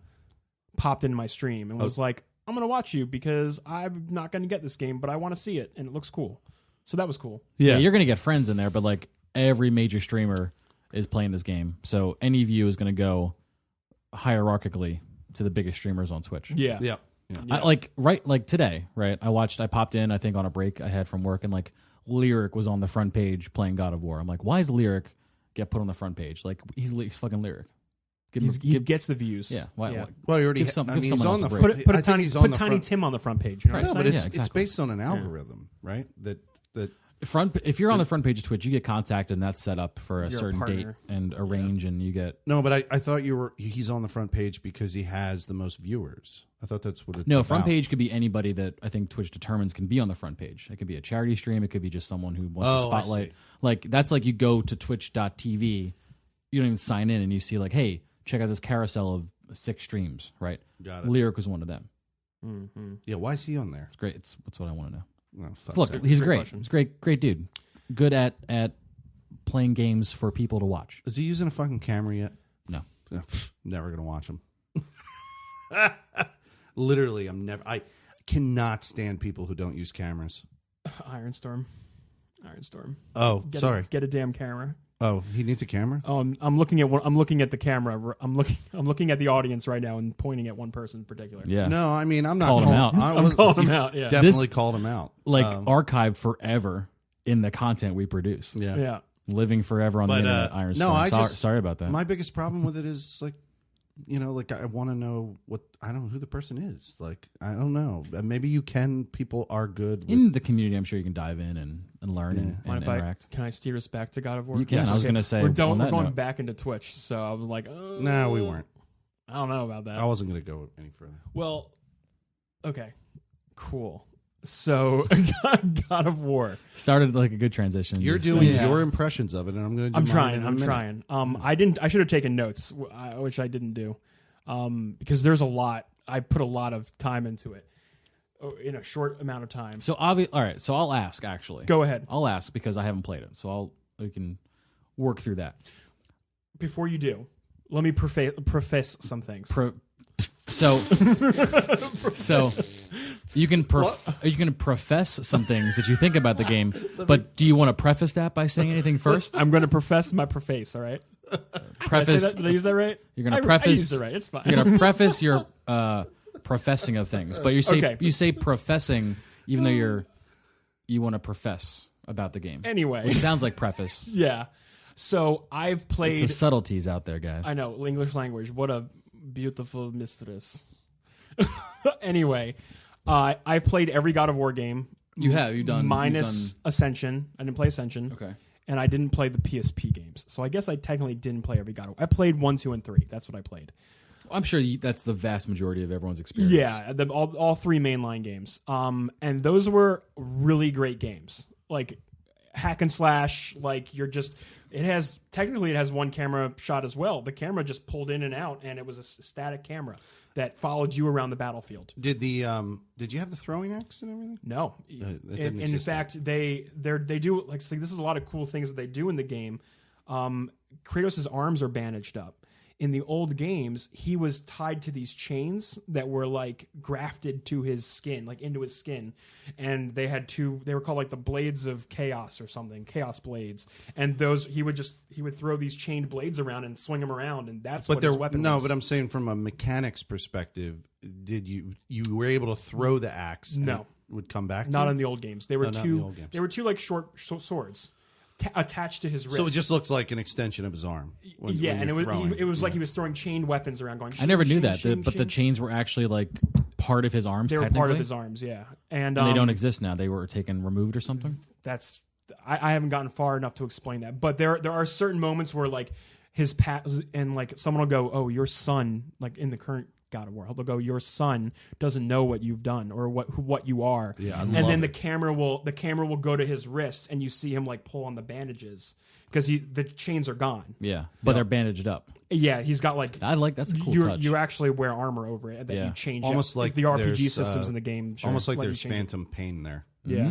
popped into my stream and was like, "I'm gonna watch you because I'm not gonna get this game, but I want to see it and it looks cool." So that was cool. Yeah, you're gonna get friends in there, but like every major streamer is playing this game, so any view is gonna go hierarchically to the biggest streamers on Twitch. Yeah. Yeah. Like today, right? I popped in, I think on a break I had from work, and like Lyric was on the front page playing God of War. I'm like, why is Lyric get put on the front page? Like he's fucking Lyric. He gets the views. Yeah. Why? Yeah. why- Well, you already. Give some- I give mean, he's someone on else the a front. break. Put I think Tiny he's on the Tiny front. Tim on the front page. You know Right. what No, I'm but saying? it's Yeah, exactly. it's based on an algorithm, right? That If you're on the front page of Twitch, you get contacted and that's set up for a You're a certain date partner. and a range, and you get no, but I thought he's on the front page because he has the most viewers. I thought that's what it's no about. front page could be anybody that I think Twitch determines can be on the front page. It could be a charity stream. It could be just someone who wants to Oh, I spotlight. see. Like that's like you go to twitch.tv, you don't even sign in, and you see like, hey, check out this carousel of 6 streams. Right? Got it. Lyric was one of them. Mm-hmm. Yeah, why is he on there? It's great. That's what I want to know. Oh, fuck Look, that. he's Great great. question. He's great dude. Good at playing games for people to watch. Is he using a fucking camera yet? No. Never gonna watch him. Literally, I cannot stand people who don't use cameras. Ironstorm. Oh, Get sorry. Get a damn camera. Oh, he needs a camera. I'm looking at the camera. I'm looking at the audience right now and pointing at one person in particular. Yeah. No, I mean I'm not Called him calling- out. I'm calling him out. Yeah. Definitely called him out. Like Um, archived forever in the content we produce. yeah. Yeah. Living forever on the But, internet, Iron no, Storm. I just- sorry about that. My biggest problem with it is like, I want to know I don't know who the person is. Like, I don't know. Maybe people are good. With, in the community, I'm sure you can dive in and learn and Mind if interact. can I steer us back to God of War? You can. Yes. I was going to say we're on going that note, back into Twitch, so I was like, oh, no, we weren't. I don't know about that. I wasn't going to go any further. Well, okay, cool. So God of War. Started like a good transition. You're Just- doing Yeah. your impressions of it, and I'm going to do I'm mine trying. in a I'm minute. trying. I should have taken notes, which I didn't do, because there's a lot. I put a lot of time into it in a short amount of time. So all right. So I'll ask actually. Go ahead. I'll ask because I haven't played it. So we can work through that. Before you do, let me preface some things. So you can profess some things that you think about the game, but do you want to preface that by saying anything first? I'm going to profess my preface. All right. Preface. Did I use that right? You're going to I preface. used it right. It's fine. You're going to preface your professing of things, but you say professing even though you want to profess about the game. Anyway, Which sounds like preface. yeah. So I've played. It's the subtleties out there, guys. I know, English language. What a beautiful mistress. Anyway, I've played every God of War game. You've done minus Ascension. I didn't play Ascension. Okay. And I didn't play the PSP games. So I guess I technically didn't play every God of War. I played 1, 2, and 3. That's what I played. I'm sure that's the vast majority of everyone's experience. Yeah, all 3 mainline games. And those were really great games. Like hack and slash, like it has one camera shot as well. The camera just pulled in and out, and it was a static camera that followed you around the battlefield. Did you have the throwing axe and everything? No, in fact, they do like this is a lot of cool things that they do in the game. Kratos' arms are bandaged up. In the old games, he was tied to these chains that were like grafted to his skin, like into his skin. And they were called like the blades of chaos or something, chaos blades. And he would throw these chained blades around and swing them around. And that's what his weapon was. No, but I'm saying from a mechanics perspective, did you were able to throw the axe? And No. it would come back. Not to in the old games. They were not in the old games. They were two like short swords attached to his wrist. So it just looks like an extension of his arm. When and it was yeah. like he was throwing chained weapons around, going. I never knew shing, that, shing, but the shing. chains were actually like part of his arms. They were technically? part of his arms, yeah, and they don't exist now. They were removed or something. That's I haven't gotten far enough to explain that, but there are certain moments where like his and like someone will go, "Oh, your son," like in the current God of War, they'll go, "Your son doesn't know what you've done or what you are." Yeah, and then the camera will go to his wrists, and you see him like pull on the bandages because the chains are gone. Yeah, but they're bandaged up. Yeah, he's got like that's a cool touch. You actually wear armor over it that you change almost up. like the RPG there's, systems in the game. Almost like let you there's change it. phantom pain there. Yeah.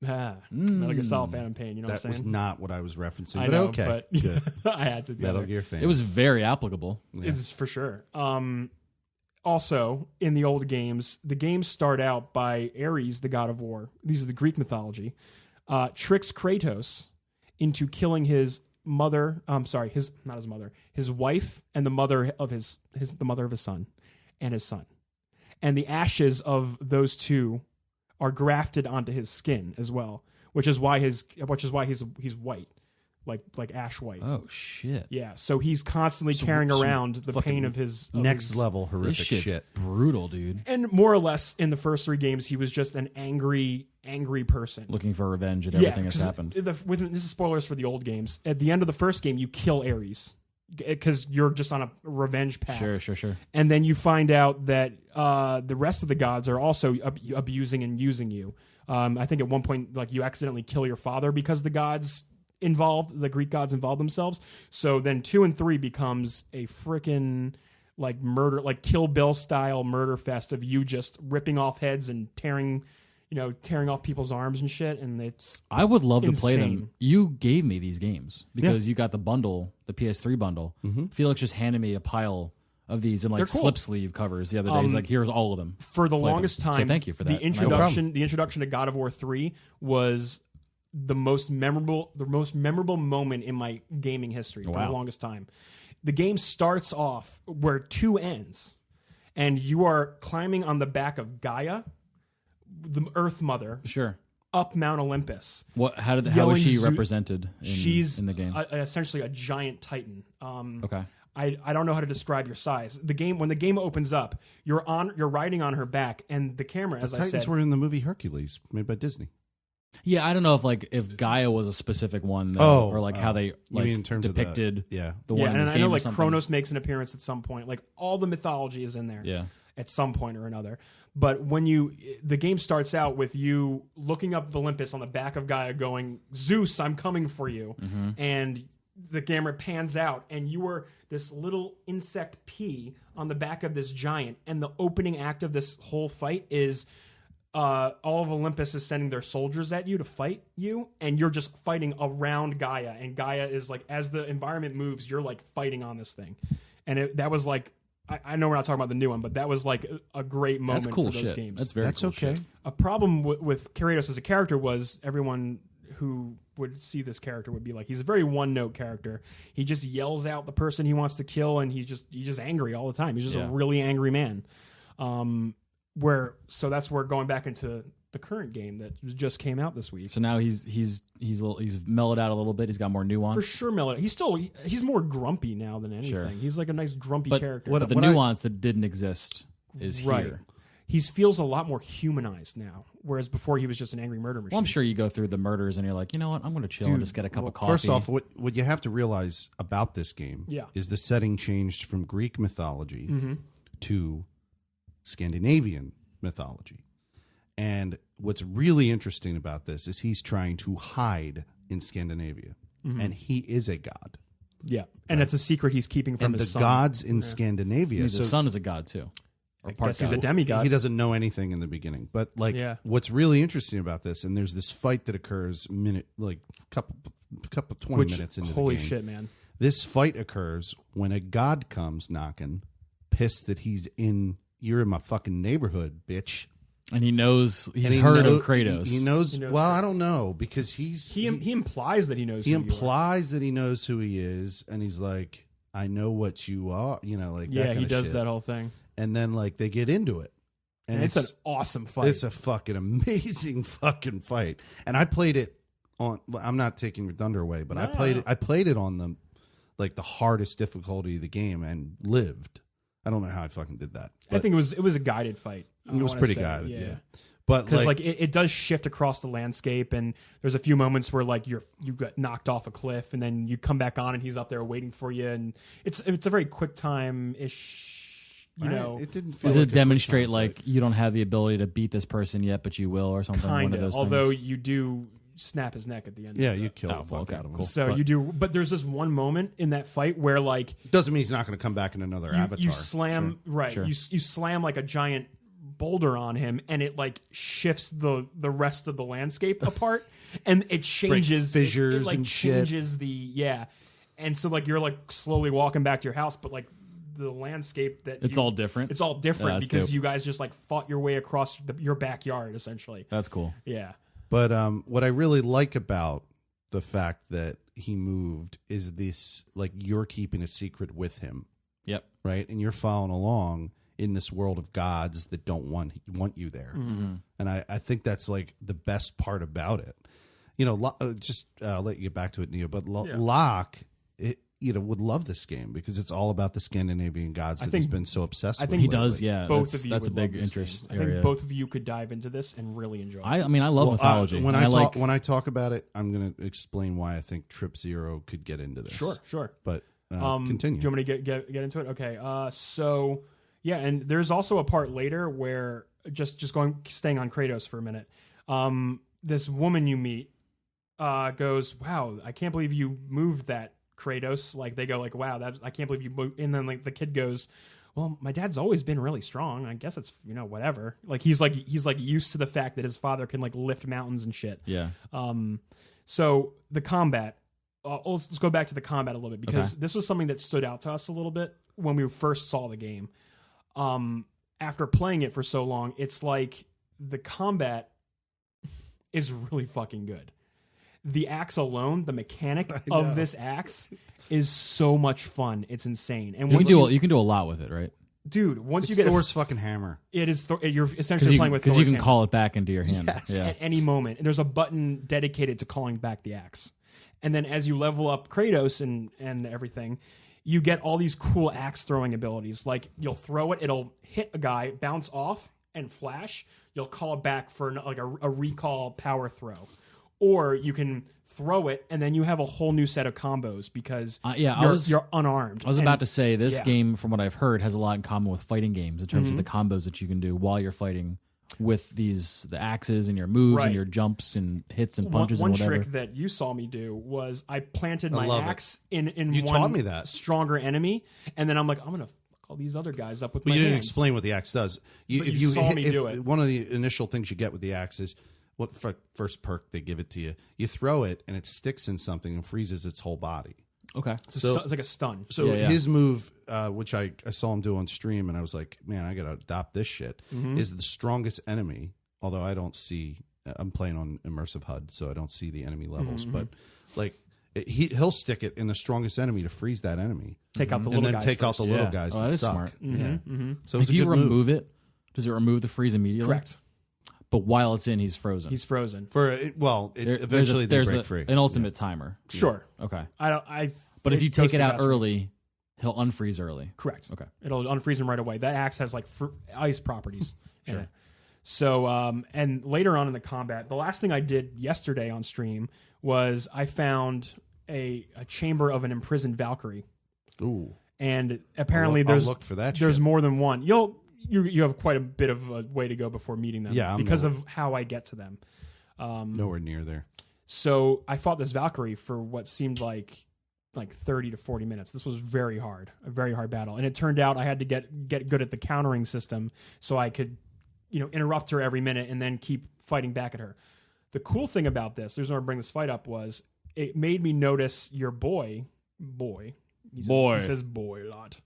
Metal Gear Solid Phantom Pain. You know That what I'm was saying? not what I was referencing. I but know, okay, but good. I had to do Metal that. Gear fan. It was very applicable. Is for sure. Also, in the old games, the games start out by Ares, the god of war. These are the Greek mythology. Tricks Kratos into killing his mother. His wife, and the mother of his son, and his son. And the ashes of those two are grafted onto his skin as well, which is why he's white, like ash white. Oh shit! Yeah, so he's constantly carrying around the pain of his next level This horrific shit's shit. brutal, dude. And more or less in the first 3 games, he was just an angry person. Looking for revenge at everything that's happened. This is spoilers for the old games. At the end of the first game, you kill Ares because you're just on a revenge path. Sure. And then you find out that the rest of the gods are also abusing and using you. I think at one point, like you accidentally kill your father because the Greek gods involved themselves. So then 2 and 3 becomes a freaking like murder, like Kill Bill style murder fest of you just ripping off heads and tearing off people's arms and shit. And it's I would love to play insane. them. You gave me these games because you got the bundle, the PS3 bundle. Felix just handed me a pile of these in like They're cool. slip sleeve covers the other day. He's like, "Here's all of them." For the Play them. longest time, So thank you for that. The introduction to God of War 3 was the most memorable moment in my gaming history for the longest time. The game starts off where 2 ends, and you are climbing on the back of Gaia, the Earth Mother, Sure. up Mount Olympus. How is Yelling she Zeus- represented in the game? Essentially a giant titan. Okay. I don't know how to describe your size. When the game opens up, you're riding on her back, and the camera, as The I Titans said, were in the movie Hercules, made by Disney. Yeah, I don't know if Gaia was a specific one, though, or like how they You mean in like terms of depicted the yeah, one in and this I game know or like something. Kronos makes an appearance at some point. Like all the mythology is in there. Yeah. At some point or another. But when the game starts out with you looking up Olympus on the back of Gaia going, Zeus, I'm coming for you. And the camera pans out and you are this little insect pea on the back of this giant. And the opening act of this whole fight is all of Olympus is sending their soldiers at you to fight you. And you're just fighting around Gaia. And Gaia is like, as the environment moves, you're like fighting on this thing. And that was like, I know we're not talking about the new one, but that was like a great moment That's cool for those shit. games. That's very That's cool okay. shit. A problem with Kratos as a character was everyone who would see this character would be like, he's a very one-note character. He just yells out the person he wants to kill, and he's just angry all the time. He's just a really angry man. So that's where going back into the current game that just came out this week. So now he's mellowed out a little bit. He's got more nuance. For sure, Melody. He's more grumpy now than anything. Sure. He's like a nice grumpy but character. But the nuance that didn't exist is Right. here. He feels a lot more humanized now, whereas before he was just an angry murder machine. Well, I'm sure you go through the murders and you're like, you know what? I'm going to chill and just get a cup of coffee. First off, what you have to realize about this game is the setting changed from Greek mythology to Scandinavian mythology. And what's really interesting about this is he's trying to hide in Scandinavia. And he is a god. Yeah. And it's a secret he's keeping from And his the son. gods in Scandinavia. the sun is a god too. Or I part guess he's god. a demigod. He doesn't know anything in the beginning. But what's really interesting about this, and there's this fight that occurs couple 20 minutes into the game. Holy shit, man. This fight occurs when a god comes knocking, pissed that you're in my fucking neighborhood, bitch. And he knows he's And he heard know- of Kratos. He knows. Well, I don't know because He implies that he knows. he who you are. implies that he knows who he is, and he's like, "I know what you are." That Yeah, kind he of does shit. that whole thing, And then they get into it, and it's an awesome fight. It's a fucking amazing fucking fight. And I played it on. I'm not taking your thunder away, but I played it on the hardest difficulty of the game and lived. I don't know how I fucking did that. I think it was a guided fight. It was pretty guided, yeah. But because it does shift across the landscape, and there's a few moments where you got knocked off a cliff, and then you come back on, and he's up there waiting for you, and it's a very quick time ish. It didn't. Feel Does like it a demonstrate quick time fight. you don't have the ability to beat this person yet, but you will, or something? One Kind of of. those Although things? you do snap his neck at the end. Yeah, of you it. kill the fuck out of him. cool. So you do, but there's this one moment in that fight where doesn't mean he's not going to come back in another avatar. you slam Sure. you slam like a giant boulder on him, and it shifts the rest of the landscape apart, and it changes fissures it and shit. changes and so you're slowly walking back to your house, but the landscape It's all different. It's all different that's because dope. you guys just fought your way across your backyard essentially. That's cool. Yeah. But what I really like about the fact that he moved is this, you're keeping a secret with him, Yep. right? And you're following along in this world of gods that don't want you there. And I think that's the best part about it. I'll let you get back to it, Neo, but Locke, would love this game because it's all about the Scandinavian gods that he's been so obsessed with. think He lately. does, yeah. Both of you That's a would big love this interest game. I area. think both of you could dive into this and really enjoy it. I love mythology. When And when I talk about it, I'm going to explain why I think Trip Zero could get into this. Sure. But continue. Do you want me to get into it? Okay. So yeah, and there's also a part later where staying on Kratos for a minute. This woman you meet goes, "Wow, I can't believe you moved that, Kratos." They go "Wow, I can't believe you moved." And then the kid goes, "Well, my dad's always been really strong. I guess it's whatever." He's used to the fact that his father can lift mountains and shit. Yeah. So the combat. Let's go back to the combat a little bit because this was something that stood out to us a little bit when we first saw the game. After playing it for so long, it's the combat is really fucking good. The axe alone, the mechanic of this axe is so much fun. It's insane. And You can do a lot with it, right? dude, once It's you get Thor's fucking hammer. it is you're essentially playing with because Thor's you can hammer call it back into your hand. Yes. Yeah. at any moment. And there's a button dedicated to calling back the axe. And then as you level up Kratos and everything, you get all these cool axe throwing abilities. Like you'll throw it, it'll hit a guy, bounce off, and flash. You'll call it back for a recall power throw. or you can throw it, and then you have a whole new set of combos because you're unarmed. I was about to say this yeah. game, from what I've heard, has a lot in common with fighting games in terms of the combos that you can do while you're fighting with the axes and your moves and your jumps and hits and punches one and whatever. trick that you saw me do was I planted my axe in you one taught me that. stronger enemy, and then I'm like, I'm going to fuck all these other guys up with my you didn't hands. explain what the axe does. But you saw me do it. One of the initial things you get with the axe is what first perk they give it to you. You throw it and it sticks in something and freezes its whole body. Okay. It's like a stun. So his move, which I saw him do on stream, and I was like, man, I got to adopt this shit, is the strongest enemy. Although I don't see, I'm playing on immersive HUD, so I don't see the enemy levels. But like, he'll stick it in the strongest enemy to freeze that enemy. Take out the little guys. And then take out the little guys that is suck. smart. So If you remove it, does it remove the freeze immediately? Correct. But while it's in, he's frozen. He's frozen. Eventually they break free. An ultimate timer. Sure. Okay. But if you take it out early, he'll unfreeze early. Correct. Okay. It'll unfreeze him right away. That axe has like ice properties. Sure. So, and later on in the combat, the last thing I did yesterday on stream was I found a chamber of an imprisoned Valkyrie. Ooh. And apparently I'll look for that there's shit. more than one. You have quite a bit of a way to go before meeting them. Yeah, because of how I get to them. Nowhere near there. So I fought this Valkyrie for what seemed like 30 to 40 minutes. This was a very hard battle. And it turned out I had to get good at the countering system so I could, interrupt her every minute and then keep fighting back at her. The cool thing about this, the reason I bring this fight up was it made me notice your boy. He says boy a lot.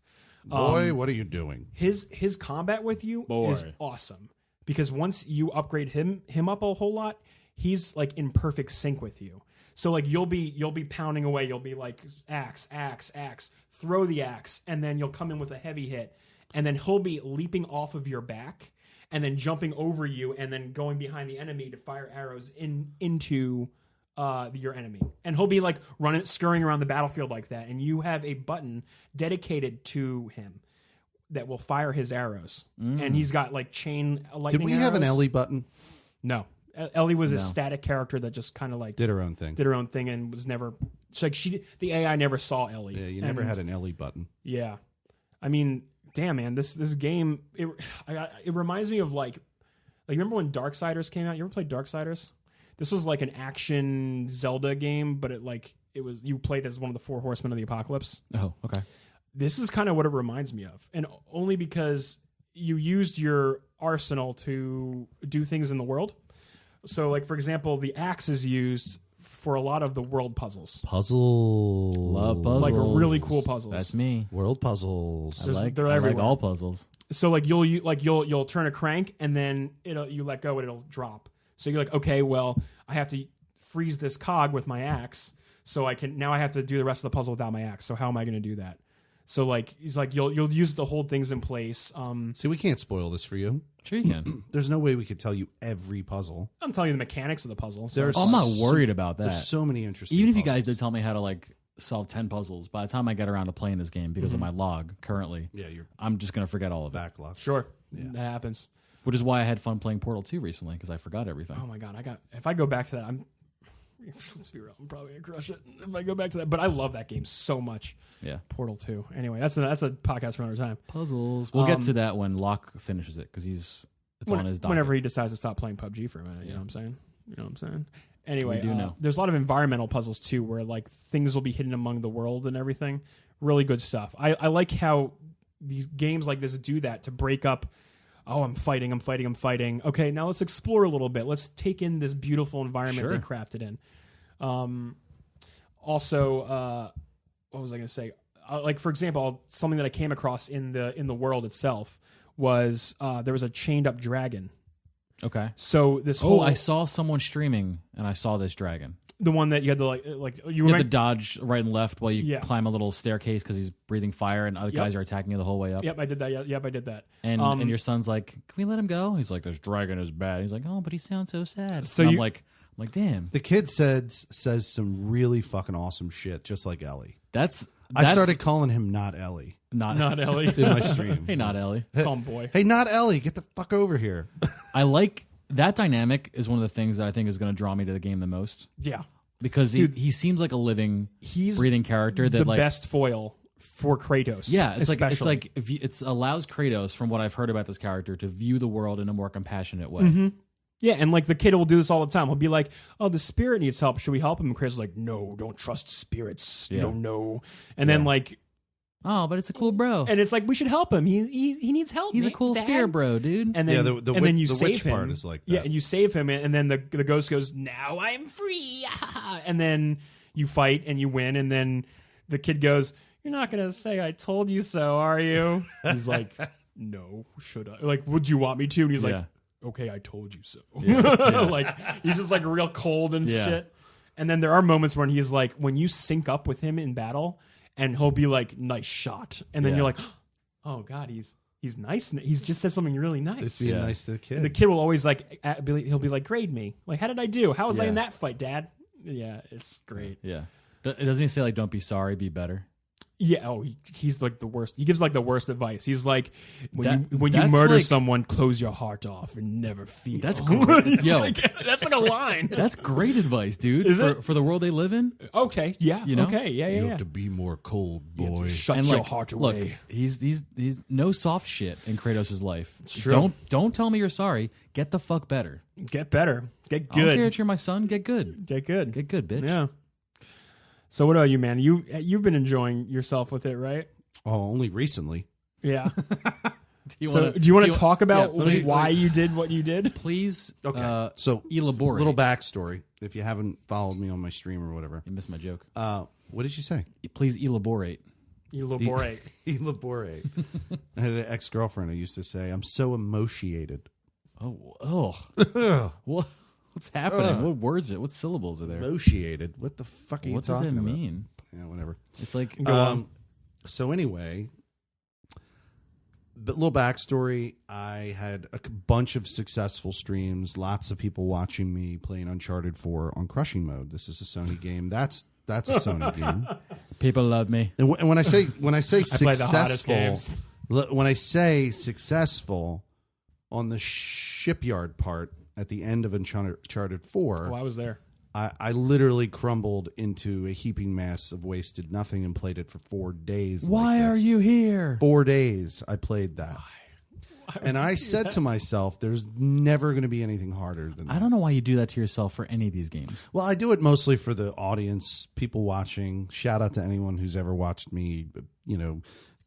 Boy, what are you doing? His combat with you is awesome because once you upgrade him up a whole lot, he's like in perfect sync with you. So like you'll be pounding away. You'll be like axe, throw the axe, and then you'll come in with a heavy hit, and then he'll be leaping off of your back, and then jumping over you, and then going behind the enemy to fire arrows into your enemy. And he'll be like scurrying around the battlefield like that, and you have a button dedicated to him that will fire his arrows. And he's got like chain lightning. Did we have an Ellie button? No. Ellie was a static character that just kind of like did her own thing. And was never the AI never saw Ellie. Yeah, you never had an Ellie button. Yeah. I mean, damn man, this game it reminds me of like remember when Darksiders came out? You ever played Darksiders? This was like an action Zelda game, but you played as one of the 4 horsemen of the apocalypse. Oh, okay. This is kind of what it reminds me of. And only because you used your arsenal to do things in the world. So, like, for example, the axe is used for a lot of the world puzzles. Love puzzles. Like, really cool puzzles. That's me. World puzzles. I like all puzzles. So, like, you'll turn a crank, and then you let go, and it'll drop. So you're like, okay, well, I have to freeze this cog with my axe, so I have to do the rest of the puzzle without my axe. So how am I going to do that? So like he's like, you'll use the hold things in place. See, we can't spoil this for you. Sure you can. There's no way we could tell you every puzzle. I'm telling you the mechanics of the puzzle. So. I'm not worried about that. There's so many interesting. Even if puzzles. you guys did tell me how to like solve 10 puzzles, by the time I get around to playing this game because of my log currently, I'm just gonna forget all of it. Backlog. Sure, that happens. Which is why I had fun playing Portal 2 recently because I forgot everything. Oh my god, if I go back to that, I'm probably gonna crush it if I go back to that. But I love that game so much. Yeah, Portal 2. Anyway, that's a podcast for another time. Puzzles. We'll get to that when Locke finishes it because it's on his docket. Whenever he decides to stop playing PUBG for a minute. You know what I'm saying? Anyway, we do know. There's a lot of environmental puzzles too, where like things will be hidden among the world and everything. Really good stuff. I like how these games like this do that to break up. Oh, I'm fighting. Okay, now let's explore a little bit. Let's take in this beautiful environment they crafted in. Also, what was I going to say? Like, for example, something that I came across in the world itself was there was a chained up dragon. Okay. So this I saw someone streaming and I saw this dragon. The one that you had to you have to dodge right and left while you climb a little staircase because he's breathing fire and other guys are attacking you the whole way up. Yep, I did that. Yep, I did that. And your son's like, "Can we let him go?" He's like, "This dragon is bad." He's like, "Oh, but he sounds so sad." So I'm like, "Damn." The kid says some really fucking awesome shit, just like Ellie. That's I started calling him not Ellie. Not Ellie in my stream. Hey, not Ellie. Call him boy. Hey, not Ellie. Get the fuck over here. I like That dynamic is one of the things that I think is going to draw me to the game the most. Yeah. Because he seems like a living, breathing character that the like best foil for Kratos. Yeah, it's especially. like if it allows Kratos, from what I've heard about this character, to view the world in a more compassionate way. Mm-hmm. Yeah, and like the kid will do this all the time. He'll be like, "Oh, the spirit needs help. Should we help him?" And Kratos is like, "No, don't trust spirits. You don't know." And then like, oh, but it's a cool bro, and it's like we should help him. He needs help. He's a cool Dad. spirit bro, dude. And then then you the save witch him. part is like that. Yeah, and you save him, and then the ghost goes, "Now I'm free," and then you fight and you win, and then the kid goes, "You're not gonna say I told you so, are you?" He's like, "No, should I? Like, would you want me to?" And he's like, "Okay, I told you so." Like he's just like real cold and shit. And then there are moments when he's like, when you sync up with him in battle, and he'll be like, "Nice shot," and then you're like, "Oh God, he's nice. He's just said something really nice." It's being nice to the kid. And the kid will always like, he'll be like, "Grade me. Like, how did I do? How was I in that fight, Dad?" Yeah, it's great. Yeah, doesn't he say like, "Don't be sorry, be better"? Yeah. Oh, he's like the worst. He gives like the worst advice. He's like, when you that's murder like- someone, close your heart off and never feel. That's great. Yo, that's like a line. That's great advice, dude. Is it? For the world they live in? Okay. Yeah. You know? Okay. Yeah. You Yeah. have to be more cold, boy. Shut And your like, heart look, away. he's no soft shit in Kratos' life. true. Don't tell me you're sorry. Get the fuck better. Get better. Get I don't care good. that you're my son. Get good. Get good. Get good, bitch. Yeah. So what about you, man? You've been enjoying yourself with it, right? Oh, only recently. Yeah. Do you want to talk about yeah, why you did what you did? Please, Okay. So elaborate. little backstory. If you haven't followed me on my stream or whatever, You missed my joke. what did you say? Please elaborate. Elaborate. Elaborate. I had an ex-girlfriend who used to say, "I'm so emotiated." What's happening? What words? What syllables are there? Emotiated. What the fuck are you What does talking that about? mean? Yeah, whatever. It's like So anyway, the little backstory. I had a bunch of successful streams. Lots of people watching me playing Uncharted 4 on crushing mode. This is a Sony game. That's a Sony game. people love me. And when I say I play the hottest successful, games. when I say successful on the shipyard part at the end of Uncharted 4, Oh, I was there. I literally crumbled into a heaping mass of wasted nothing and played it for 4 days. Why like are this. you here? 4 days I played that. And I said to myself, there's never going to be anything harder than that. I don't know why you do that to yourself for any of these games. Well, I do it mostly for the audience, people watching. Shout out to anyone who's ever watched me,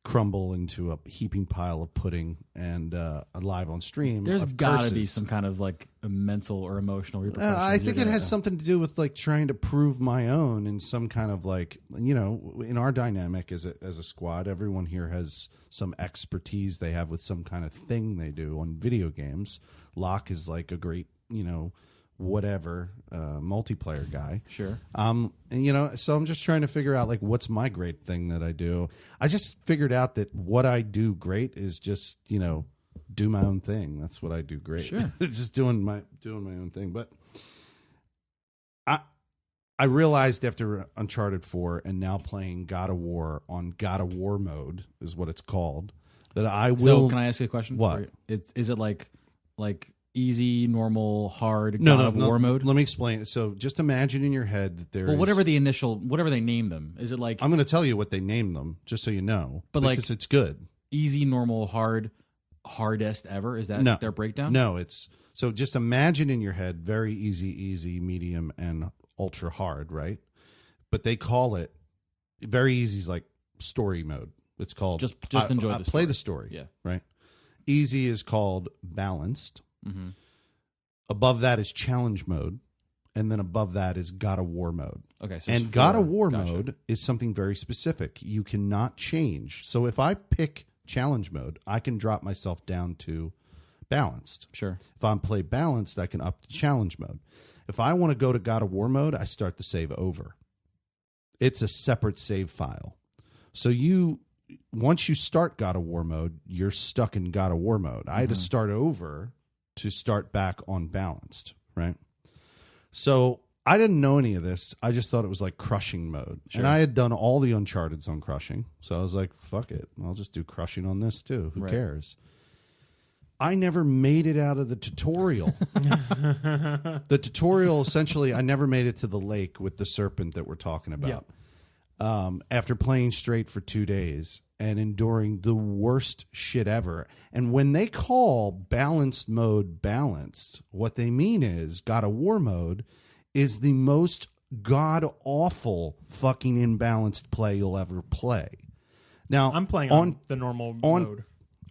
crumble into a heaping pile of pudding and live on stream. There's of got to curses. be some kind of like a mental or emotional repercussions. I think you're it gonna- has something to do with like trying to prove my own in some kind of like, in our dynamic as a squad, everyone here has some expertise they have with some kind of thing they do on video games. Locke is like a great, whatever multiplayer guy. Sure. So I'm just trying to figure out like what's my great thing that I do. I just figured out that what I do great is just do my own thing. That's what I do great. Sure. Just doing my own thing. But I realized after Uncharted 4 and now playing God of War on God of War mode is what it's called, that I will. So can I ask you a question? What? Is it like easy, normal, hard No, God no, of no. War mode? Let me explain it. So just imagine in your head that there Well, is. whatever they name them. Is it like I'm going to tell you what they named them, just so you know. But, like- because it's good. easy, normal, hard, hardest ever? Is that No. their breakdown? No, it's so just imagine in your head very easy, medium, and ultra hard, right? But they call it very easy is like story mode. It's called Just enjoy the play story. the story. Yeah. Right. Easy is called balanced. Mm-hmm. Above that is challenge mode, and then above that is God of War mode. Okay. So And it's God four. of War Gotcha. mode is something very specific. You cannot change. So if I pick challenge mode, I can drop myself down to balanced. Sure. If I play balanced, I can up to challenge mode. If I want to go to God of War mode, I start the save over. It's a separate save file. So once you start God of War mode, you're stuck in God of War mode. I had to start over to start back on balanced, right? So I didn't know any of this. I just thought it was like crushing mode. Sure. And I had done all the Uncharted's on crushing. So I was like, fuck it. I'll just do crushing on this too. Who Right. cares? I never made it out of the tutorial. The tutorial, essentially, I never made it to the lake with the serpent that we're talking about. After playing straight for 2 days and enduring the worst shit ever. And when they call balanced mode balanced, what they mean is God of War mode is the most god-awful fucking imbalanced play you'll ever play. Now, I'm playing on the normal mode.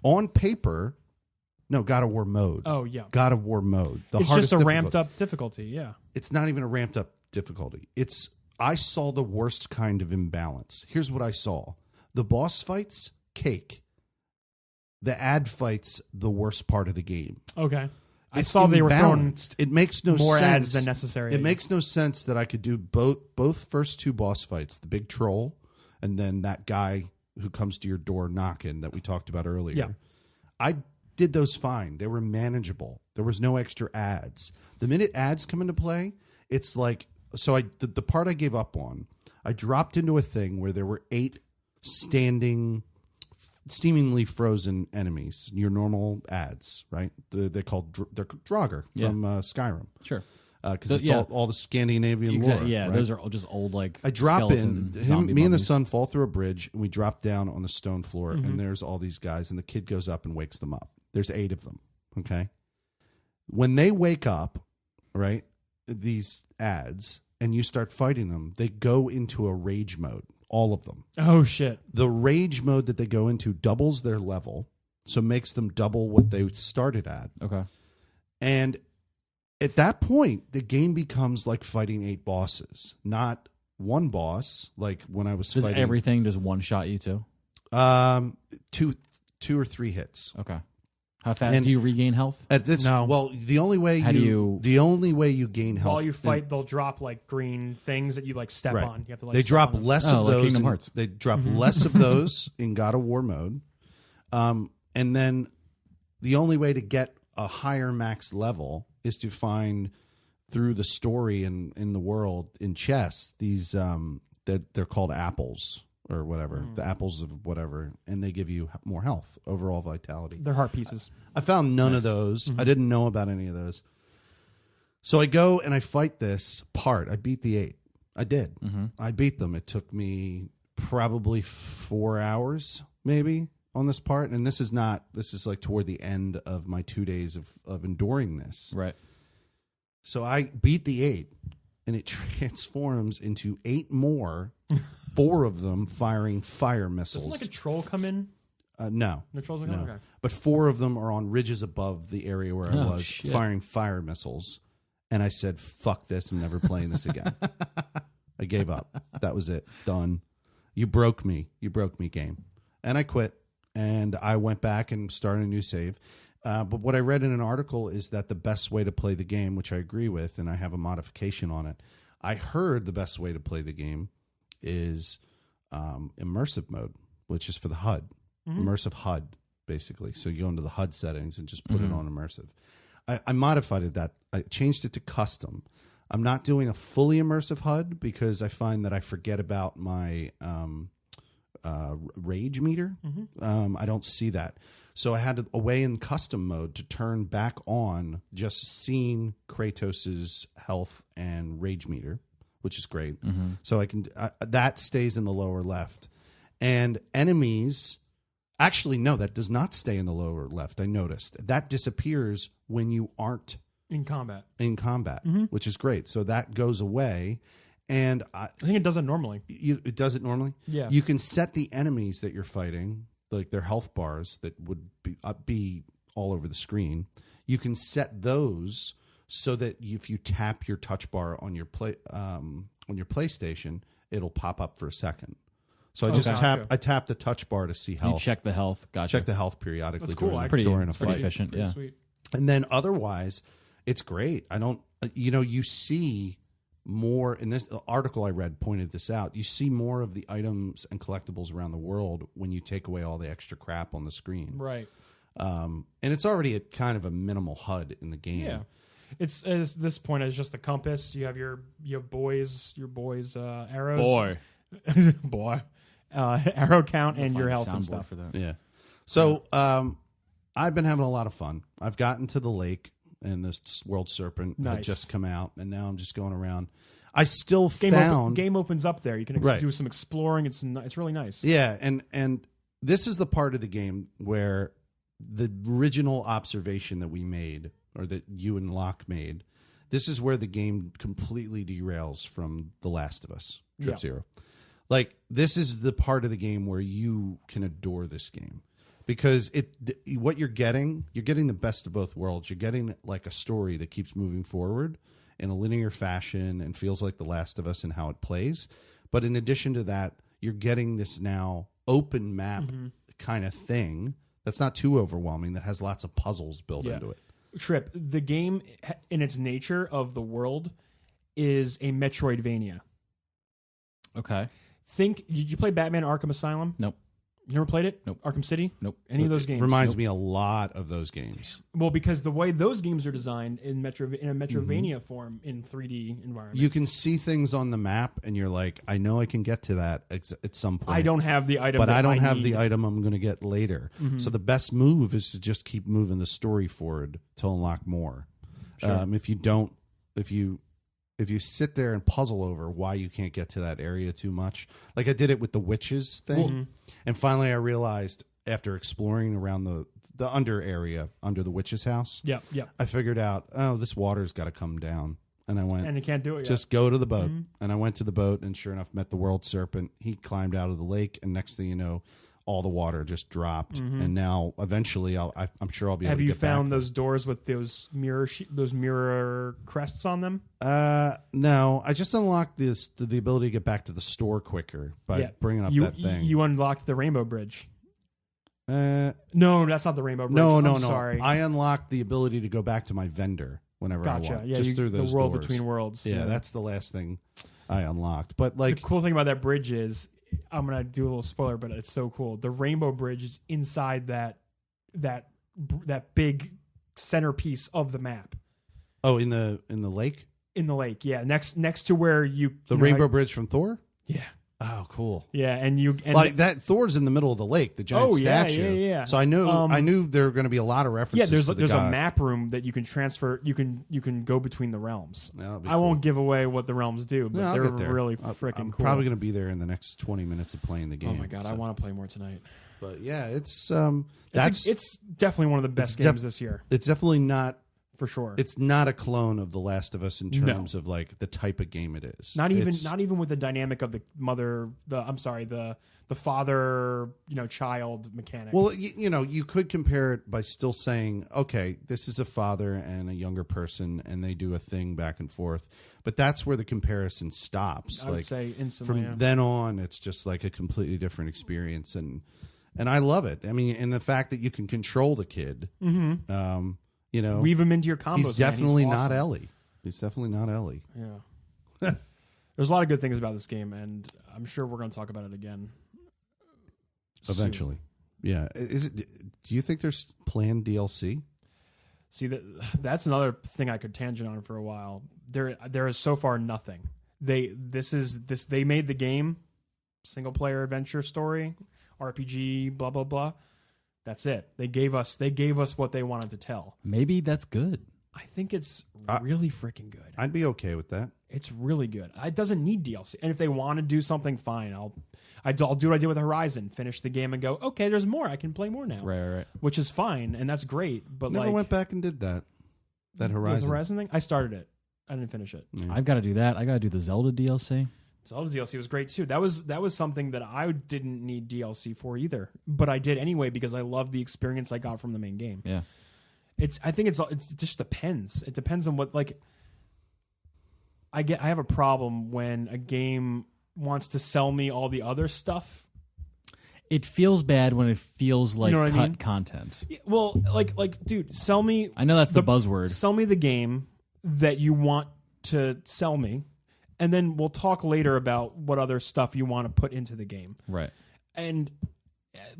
On paper... No, God of War mode. Oh, yeah. God of War mode. It's just a ramped up difficulty, yeah. It's not even a ramped up difficulty. I saw the worst kind of imbalance. Here's what I saw. The boss fights, cake. The ad fights, the worst part of the game. Okay. I It's saw they were throwing It makes no more sense. ads than necessary. It makes no sense that I could do both first two boss fights, the big troll and then that guy who comes to your door knocking that we talked about earlier. Yeah. I did those fine. They were manageable. There was no extra ads. The minute ads come into play, it's like, so the part I gave up on, I dropped into a thing where there were 8 standing, seemingly frozen enemies. Your normal ads, right? They're called Draugr from Skyrim. Sure. Because it's all the Scandinavian lore. Yeah, right? those are all just old like. I drop in. Me and the mummies. son fall through a bridge, and we drop down on the stone floor, and there's all these guys, and the kid goes up and wakes them up. There's 8 of them. Okay, when they wake up, right, these ads, and you start fighting them, they go into a rage mode. All of them. Oh shit! The rage mode that they go into doubles their level, so makes them double what they started at. Okay, and at that point, the game becomes like fighting 8 bosses, not one boss. Like when I was does fighting, everything just one shot you too? 2 or 3 hits. Okay, how fast And do you regain health? At this, No. well, the only way the only way you gain health While you fight, they'll drop like green things that you like step Right. on. You have to like. they step drop on them. less Oh, of like those. Kingdom Hearts. They drop less of those in God of War mode, and then the only way to get a higher max level is to find through the story and in the world in chests these they're called apples or whatever, the apples of whatever, and they give you more health, overall vitality. They're heart pieces. I found none of those. I didn't know about any of those. So I go and I fight this part. I beat the 8. I did. I beat them. It took me probably 4 hours maybe on this part. And this is like toward the end of my 2 days of enduring this. Right. So I beat the 8 and it transforms into 8 more, 4 of them firing fire missiles. Doesn't like a troll come in? No. The trolls are No. okay. But 4 of them are on ridges above the area where I Oh, was shit. firing fire missiles. And I said, fuck this. I'm never playing this again. I gave up. That was it. Done. You broke me. You broke me, game. And I quit. And I went back and started a new save. But what I read in an article is that the best way to play the game, which I agree with, and I have a modification on it. I heard the best way to play the game is immersive mode, which is for the HUD. Immersive HUD, basically. So you go into the HUD settings and just put it on immersive. I modified it that. I changed it to custom. I'm not doing a fully immersive HUD because I find that I forget about my rage meter. I don't see that. So I had a way in custom mode to turn back on just seeing Kratos's health and rage meter, which is great. So I can that stays in the lower left. And enemies... Actually, no, that does not stay in the lower left. I noticed. That disappears when you aren't In combat. which is great. So that goes away. And I think it does it normally. it does it normally? Yeah. You can set the enemies that you're fighting, like their health bars that would be all over the screen. You can set those so that if you tap your touch bar on your PlayStation, it'll pop up for a second. So I just tap the touch bar to see health. You check the health. Gotcha. Check the health periodically That's cool. during a pretty fight. efficient. Pretty Yeah. sweet. And then otherwise, it's great. I don't, you see more in this article I read pointed this out. You see more of the items and collectibles around the world when you take away all the extra crap on the screen. Right. And it's already a kind of a minimal HUD in the game. Yeah. It's at this point it's just the compass. You have your boys arrows. Boy. Arrow count and your health and stuff. for that. Yeah. So I've been having a lot of fun. I've gotten to the lake, and this world serpent had Nice. just come out, and now I'm just going around. I still Game opens up there. You can Right. do some exploring. It's really nice. Yeah, and this is the part of the game where the original observation that we made, or that you and Locke made, this is where the game completely derails from The Last of Us, Trip Yeah. Zero. Like, this is the part of the game where you can adore this game. Because what you're getting the best of both worlds. You're getting like a story that keeps moving forward in a linear fashion and feels like The Last of Us and how it plays. But in addition to that, you're getting this now open map kind of thing that's not too overwhelming, that has lots of puzzles built into it. Trip, the game in its nature of the world is a Metroidvania. Okay. Did you play Batman Arkham Asylum? Nope. You never played it? Nope. Arkham City? Nope. Any of those games? Reminds me a lot of those games. Well, because the way those games are designed in a Metroidvania form in 3D environment. You can see things on the map, and you're like, I know I can get to that at some point. I don't have the item, but that I don't have need. the item I'm going to get later. So the best move is to just keep moving the story forward to unlock more. Sure. If you sit there and puzzle over why you can't get to that area too much, like I did it with the witches thing, and finally I realized after exploring around the under area under the witch's house, Yeah. I figured out, oh, this water's got to come down, and I went, And you can't do it yet. just go to the boat. And I went to the boat, and sure enough, met the world serpent. He climbed out of the lake, and next thing you know, all the water just dropped. And now, eventually, I'm sure I'll be able Have to you get back found there. those doors with those mirror crests on them? No, I just unlocked the ability to get back to the store quicker by bringing up that thing. You unlocked the Rainbow Bridge. No, No, that's not the Rainbow Bridge. no. I'm sorry. I unlocked the ability to go back to my vendor whenever Gotcha. I want. Yeah, just through those the world doors. between worlds. Yeah, that's the last thing I unlocked. But like, the cool thing about that bridge is, I'm gonna do a little spoiler, but it's so cool. The Rainbow Bridge is inside that big centerpiece of the map oh, in the lake, in the lake. Yeah, next to where the Rainbow Bridge from Thor. Yeah, Oh, cool. yeah, and Like that Thor's in the middle of the lake, the giant statue. yeah. So I knew there were going to be a lot of references. Yeah, to there's the a map room that you can transfer. You can go between the realms. That'll be I won't give away what the realms do, but No, I'll they're get there. really I'm freaking cool. probably going to be there in the next 20 minutes of playing the game. Oh my god, I want to play more tonight. But yeah, it's It's definitely one of the best games this year, it's definitely not. for sure. It's not a clone of The Last of Us in terms of like the type of game it is. Not even with the dynamic of the father, child mechanic. Well, you could compare it by still saying, okay, this is a father and a younger person, and they do a thing back and forth. But that's where the comparison stops. I would say instantly. From then on, it's just like a completely different experience, and I love it. I mean, and the fact that you can control the kid, Weave him into your combos. he's definitely man. He's not awesome. Ellie. He's definitely not Ellie. Yeah. There's a lot of good things about this game, and I'm sure we're going to talk about it again soon. Eventually, yeah. Do you think there's planned DLC? See, that's another thing I could tangent on for a while. There is so far nothing. They made the game, single player adventure story, RPG, blah blah blah. That's it. They gave us what they wanted to tell. Maybe that's good. I think it's really freaking good. I'd be okay with that. It's really good. It doesn't need DLC. And if they want to do something, fine. I'll do what I did with Horizon. Finish the game and go, okay, there's more. I can play more now. Right. Which is fine, and that's great. But Never went back and did that. That Horizon. The Horizon thing? I started it. I didn't finish it. Yeah. I've got to do that. I got to do the Zelda DLC. Zelda DLC was great too. That was something that I didn't need DLC for either, but I did anyway because I loved the experience I got from the main game. Yeah. I think it just depends. It depends on what I have a problem when a game wants to sell me all the other stuff. It feels bad when it feels like know what I cut mean? content. Well, dude, sell me. I know that's the buzzword. Sell me the game that you want to sell me, and then we'll talk later about what other stuff you want to put into the game. Right. And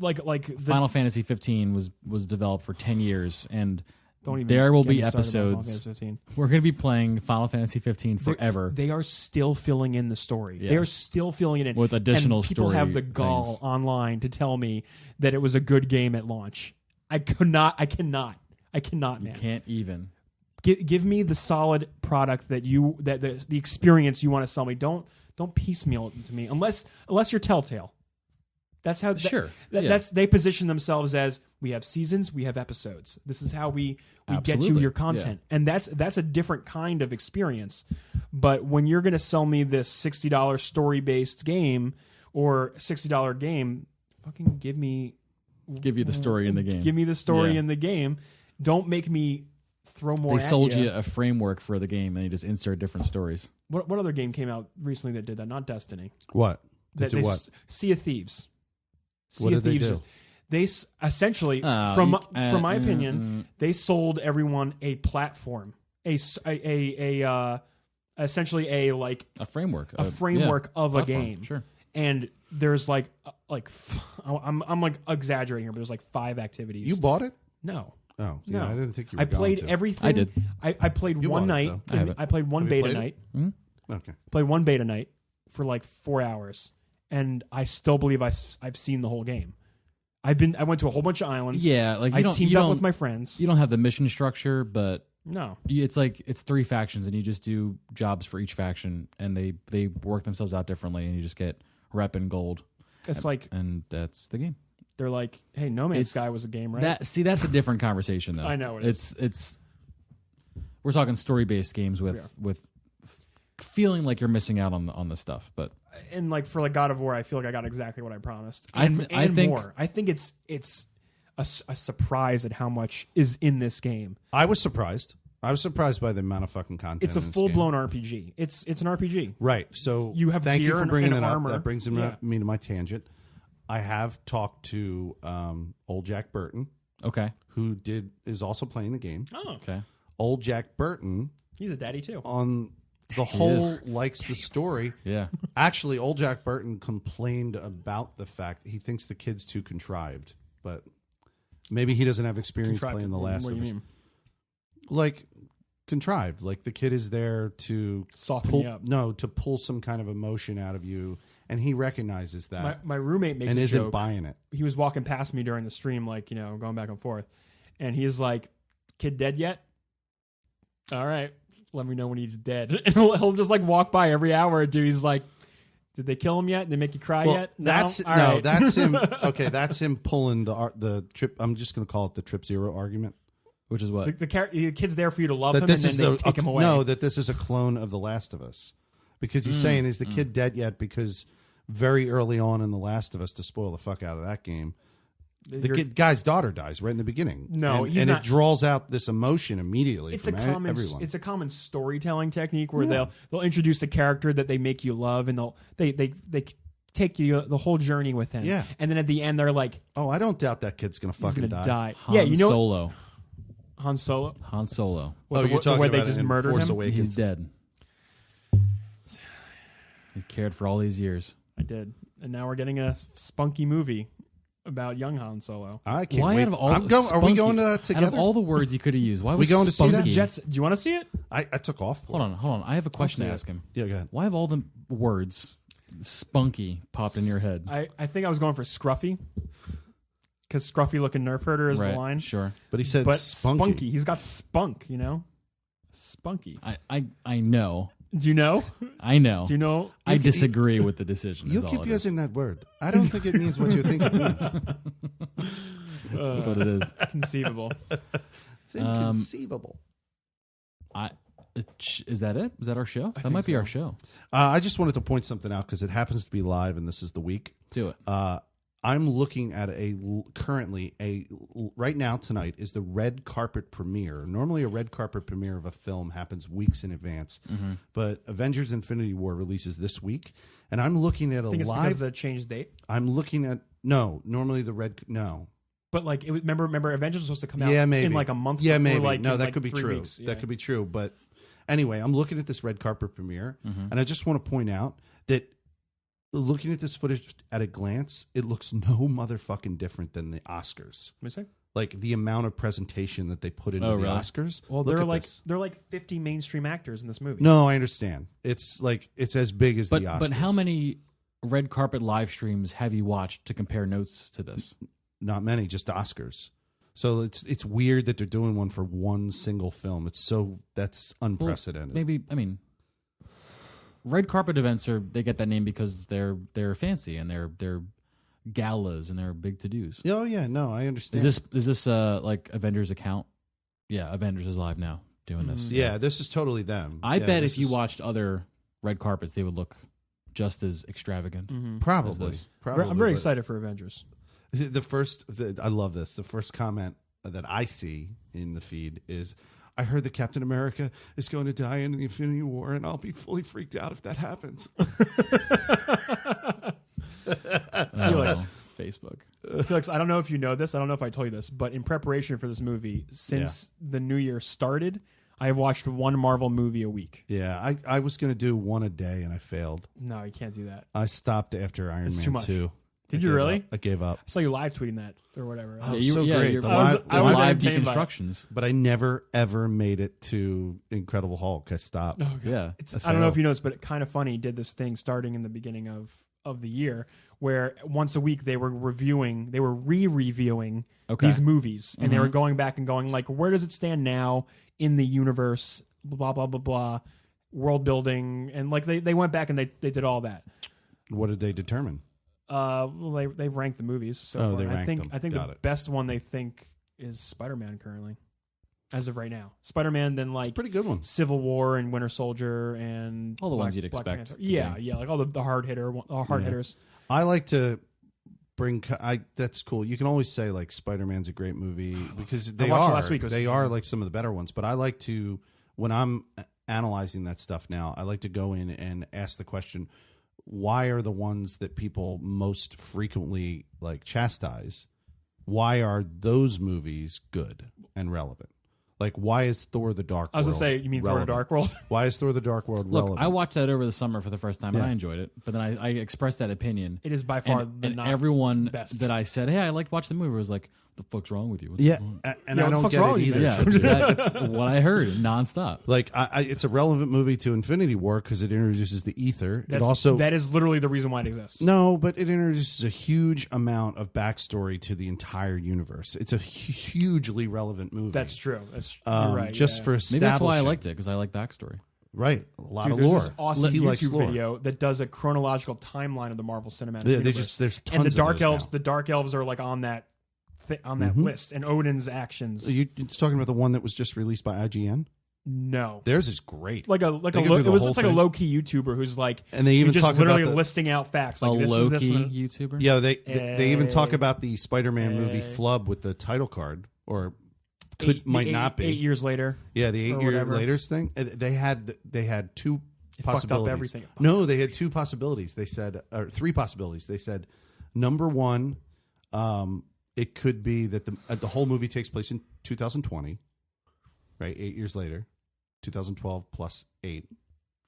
Final Fantasy 15 was developed for 10 years, and don't even there will get be me started about Final episodes. Fantasy 15. We're going to be playing Final Fantasy 15 forever. They are still filling in the story. Yeah. They are still filling it in With additional and people story have the gall things. online to tell me that it was a good game at launch. I cannot, man. You can't even. Give me the solid product that the experience you want to sell me. Don't piecemeal it to me unless you're Telltale. That's how Sure. That's they position themselves as we have seasons, we have episodes. This is how we get you Absolutely. your content. And that's a different kind of experience. But when you're going to sell me this $60 story-based game or $60 game, fucking give you the story in the game. Give me the story in the game. Don't make me throw more They at sold you a framework for the game and you just insert different stories. What other game came out recently that did that? Not Destiny. What? That Did what? Sea of Thieves. What did they do? They essentially, from my opinion, they sold everyone a platform, essentially a framework, of platform, a game. Sure. And there's like I'm like exaggerating here, but there's like 5 activities. You bought it? No. Oh, yeah. No. I didn't think you were I played going to. everything. I did. I played You one bought it, night. though. I haven't. I played one Have you beta played night. Okay. Played one beta night for like 4 hours, and I still believe I've seen the whole game. I went to a whole bunch of islands. Yeah, like I teamed up with my friends. You don't have the mission structure, but No. it's 3 factions, and you just do jobs for each faction, and they work themselves out differently, and you just get rep and gold. It's like and that's the game. they're like, hey, No Man's Sky was a game, right? That's a different conversation, though. I know it is. It's we're talking story based games with feeling like you're missing out on the stuff, but and like for like God of War, I feel like I got exactly what I promised. I think more. I think it's a surprise at how much is in this game. I was surprised. I was surprised by the amount of fucking content. It's a in this full blown game. RPG. It's an RPG. Right. So You have thank you gear for and- bringing and that armor. up. That brings me Yeah. to my tangent. I have talked to old Jack Burton, okay. who is also playing the game. Oh, Okay. Old Jack Burton he's a daddy too. on the whole is. likes the story. Yeah. Actually, old Jack Burton complained about the fact he thinks the kid's too contrived, but maybe he doesn't have experience Contrived. playing The Last What do of you Us. mean? Like contrived, like the kid is there to Soften pull, you up. no, to pull some kind of emotion out of you, and he recognizes that My roommate makes and a isn't joke. buying it. He was walking past me during the stream, like, going back and forth. And he's like, kid dead yet? All right. Let me know when he's dead. And he'll just like walk by every hour or two. He's like, did they kill him yet? Did they make you cry Well, yet? that's All right. that's him. Okay, that's him pulling the trip. I'm just going to call it the Trip Zero argument. Which is what? the kid's there for you to love That him, this and is then they the take him away. no, that this is a clone of The Last of Us, because he's saying, is the kid dead yet? Because very early on in The Last of Us, to spoil the fuck out of that game, the guy's daughter dies right in the beginning. No, and, he's and not- it draws out this emotion immediately. It's a from common everyone. it's a common storytelling technique where Yeah. they'll introduce a character that they make you love, and they take you the whole journey with him. Yeah. And then at the end they're like, Oh, I don't doubt that kid's gonna he's fucking gonna die. die. Han Solo. Han Solo. Han Solo. Oh, you're talking where about they just it in murdered Force him. Awakens. He's dead. He cared for all these years. I did, and now we're getting a spunky movie about young Han Solo. I can't Why wait. out of all Are we going together? Out of all the words you could have used, why We was going to see that? spunky? Jets, do you want to see it? I took off. Hold on. I have a question to see it. ask him. Yeah, go ahead. Why have all the words spunky popped in your head? I think I was going for Scruffy, because Scruffy looking nerf herder is right, the line. Sure. But he said But spunky. he's got spunk, spunky. I know. Do you know? I know. Do you know? I disagree with the decision. You is all keep it is. using that word. I don't think it means what you think it means. That's what it is. Conceivable. It's inconceivable. Is that it? Is that our show? That think might be so. our show. I just wanted to point something out because it happens to be live and this is the week. Do it. I'm looking at currently right now tonight is the red carpet premiere. Normally a red carpet premiere of a film happens weeks in advance, but Avengers Infinity War releases this week, and I'm looking at a I think it's because live. of the changed date. I'm looking at normally the red no. But like, remember, Avengers was supposed to come out Yeah, maybe in like a month. Yeah, before, maybe. Like, No, in that like could be 3 true. weeks. Yeah. That could be true. But anyway, I'm looking at this red carpet premiere, and I just want to point out that looking at this footage at a glance, it looks no motherfucking different than the Oscars. Let me see. Like the amount of presentation that they put into the really? Oscars. Well, Look they're at this. like 50 mainstream actors in this movie. No, I understand. It's as big as But the Oscars. but how many red carpet live streams have you watched to compare notes to this? Not many, just Oscars. So it's weird that they're doing one for one single film. That's unprecedented. Maybe, I mean, red carpet events they get that name because they're fancy and they're galas and they're big to dos. Oh yeah, no, I understand. Is this like Avengers account? Yeah, Avengers is live now doing this. Yeah, this is totally them. I bet if you watched other red carpets, they would look just as extravagant. Probably. I'm very excited for Avengers. I love this. The first comment that I see in the feed is, I heard that Captain America is going to die in the Infinity War, and I'll be fully freaked out if that happens. Felix. Facebook. Felix, I don't know if you know this. I don't know if I told you this, but in preparation for this movie, since the new year started, I have watched one Marvel movie a week. Yeah, I was going to do one a day, and I failed. No, you can't do that. I stopped after Iron It's Man too much. 2. Did you really? I gave up. I saw you live tweeting that or whatever. Oh, so great. You're, The I was live entertained by it. deconstructions. But I never, ever made it to Incredible Hulk. I stopped. Oh, God. Yeah. I don't know if you noticed, but it kind of funny did this thing starting in the beginning of the year where once a week they were re-reviewing these movies, and they were going back and going like, where does it stand now in the universe, blah blah blah blah, world building, and like they went back and they did all that. What did they determine? Well, they ranked the movies. So far. They ranked them. I think Got the it. best one they think is Spider-Man currently, as of right now. Spider-Man, then like Pretty good one. Civil War and Winter Soldier and All the ones you'd Black expect. Panther. Yeah, like all the hard hitters. I like to bring. That's cool. You can always say like Spider-Man's a great movie because they watched it are. last week. It was They amazing. are like some of the better ones. But I like to, when I'm analyzing that stuff now, I like to go in and ask the question: why are the ones that people most frequently like chastise? Why are those movies good and relevant? Like, why is Thor: The Dark World? I was gonna say, you mean relevant? Thor: Dark World? Why is Thor: The Dark World Look, relevant? I watched that over the summer for the first time, and Yeah. I enjoyed it. But then I expressed that opinion. It is by far and, the and not everyone best. that I said, hey, I liked watching the movie, was like, what the fuck's wrong with you? What's yeah, wrong? and Yeah, I what the don't fuck's get wrong it with you either. Yeah, it's what I heard nonstop. Like it's a relevant movie to Infinity War because it introduces the ether. that is literally the reason why it exists. No, but it introduces a huge amount of backstory to the entire universe. It's a hugely relevant movie. That's true. You're right. Just yeah. for Maybe establishing. that's why I liked it, because I like backstory. Right, a lot Dude, of there's lore. this awesome He likes YouTube lore. video that does a chronological timeline of the Marvel Cinematic Yeah, Universe. there's and the tons of Dark those Elves. now. The Dark Elves are like on that list, and Odin's actions. You're talking about the one that was just released by IGN? No, Theirs is great. like a They go through the whole it's like a thing. low key YouTuber who's like, And they even just talk literally about the- listing out facts. Like A this is this low-key and- YouTuber? Yeah, they even talk Hey. about the Spider-Man movie Hey. flub with the title card, or might eight- not be. 8 years later. Yeah, the or 8 year whatever. later thing. They had two It fucked up possibilities. everything. No, they had two possibilities. They said, or three possibilities. They said, number one, it could be that the whole movie takes place in 2020, right? 8 years later, 2012 plus 8.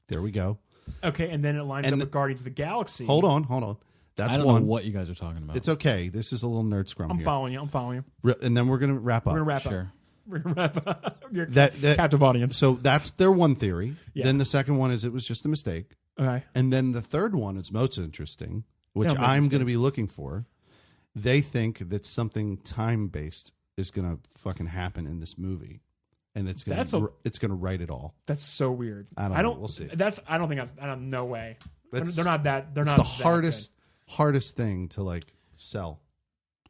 There we go. Okay, and then it lines And up the- with Guardians of the Galaxy. Hold on. That's I don't one. know what you guys are talking about. It's okay. This is a little nerd scrum I'm here. following you. And then we're gonna wrap up. We're gonna wrap up. Sure. We're gonna wrap up. Your That- captive audience. So that's their one theory. Yeah. Then the second one is it was just a mistake. Okay. And then the third one is most interesting, which Don't make I'm going to mistakes. be looking for. They think that something time based is going to fucking happen in this movie, and it's going to write it all. That's so weird. I don't know. We'll see. I don't think that's. I don't. No way. That's- They're not that. They're It's not the that hardest thing to like sell.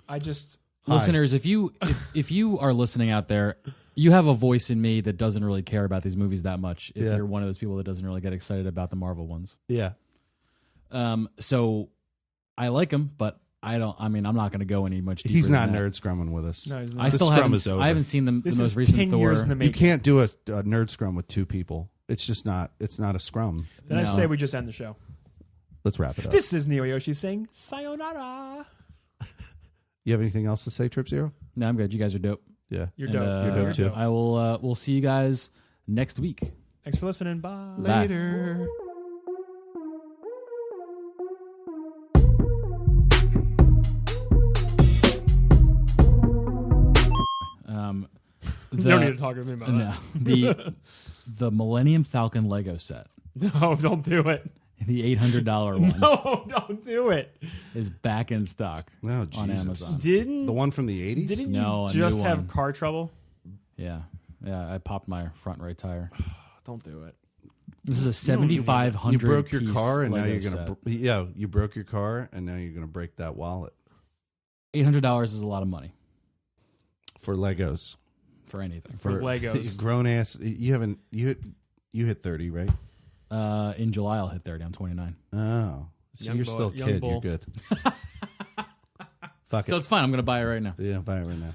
good. I just. Listeners, if you are listening out there, you have a voice in me that doesn't really care about these movies that much. If Yeah. you're one of those people that doesn't really get excited about the Marvel ones, Yeah. So I like them, but I don't. I mean, I'm not going to go any much deeper. He's not than that. nerd scrumming with us. No, he's I not. still scrum haven't. is over. I haven't seen the This most is recent 10 Thor. years in the You making. can't do a nerd scrum with two people. It's just not. It's not a scrum. Then I No. say we just end the show. Let's wrap it up. This is Neo Yoshi saying sayonara. You have anything else to say, Trip Zero? No, I'm good. You guys are dope. Yeah. You're And, dope. You're dope, too. I will. We'll see you guys next week. Thanks for listening. Bye. Bye. Later. No need to talk to me about No, the Millennium Falcon Lego set that. No, don't do it. The $800 one No, don't do it. is back in stock No, on Jesus. Amazon. The one from the 80s? Didn't No, a you just new have one. car trouble? Yeah. I popped my front right tire. Don't do it. This is a 7,500. You broke your piece car and now Lego you're going set. to you broke your car and now you're going to break that wallet $800 is a lot of money for Legos. for anything. For Legos. Grown ass you hit 30, right? In July, I'll hit 30. I'm 29. Oh. So Young you're boy- still a young kid. bull. You're good. Fuck So it. it's fine. I'm going to buy it right now. Yeah, buy it right now.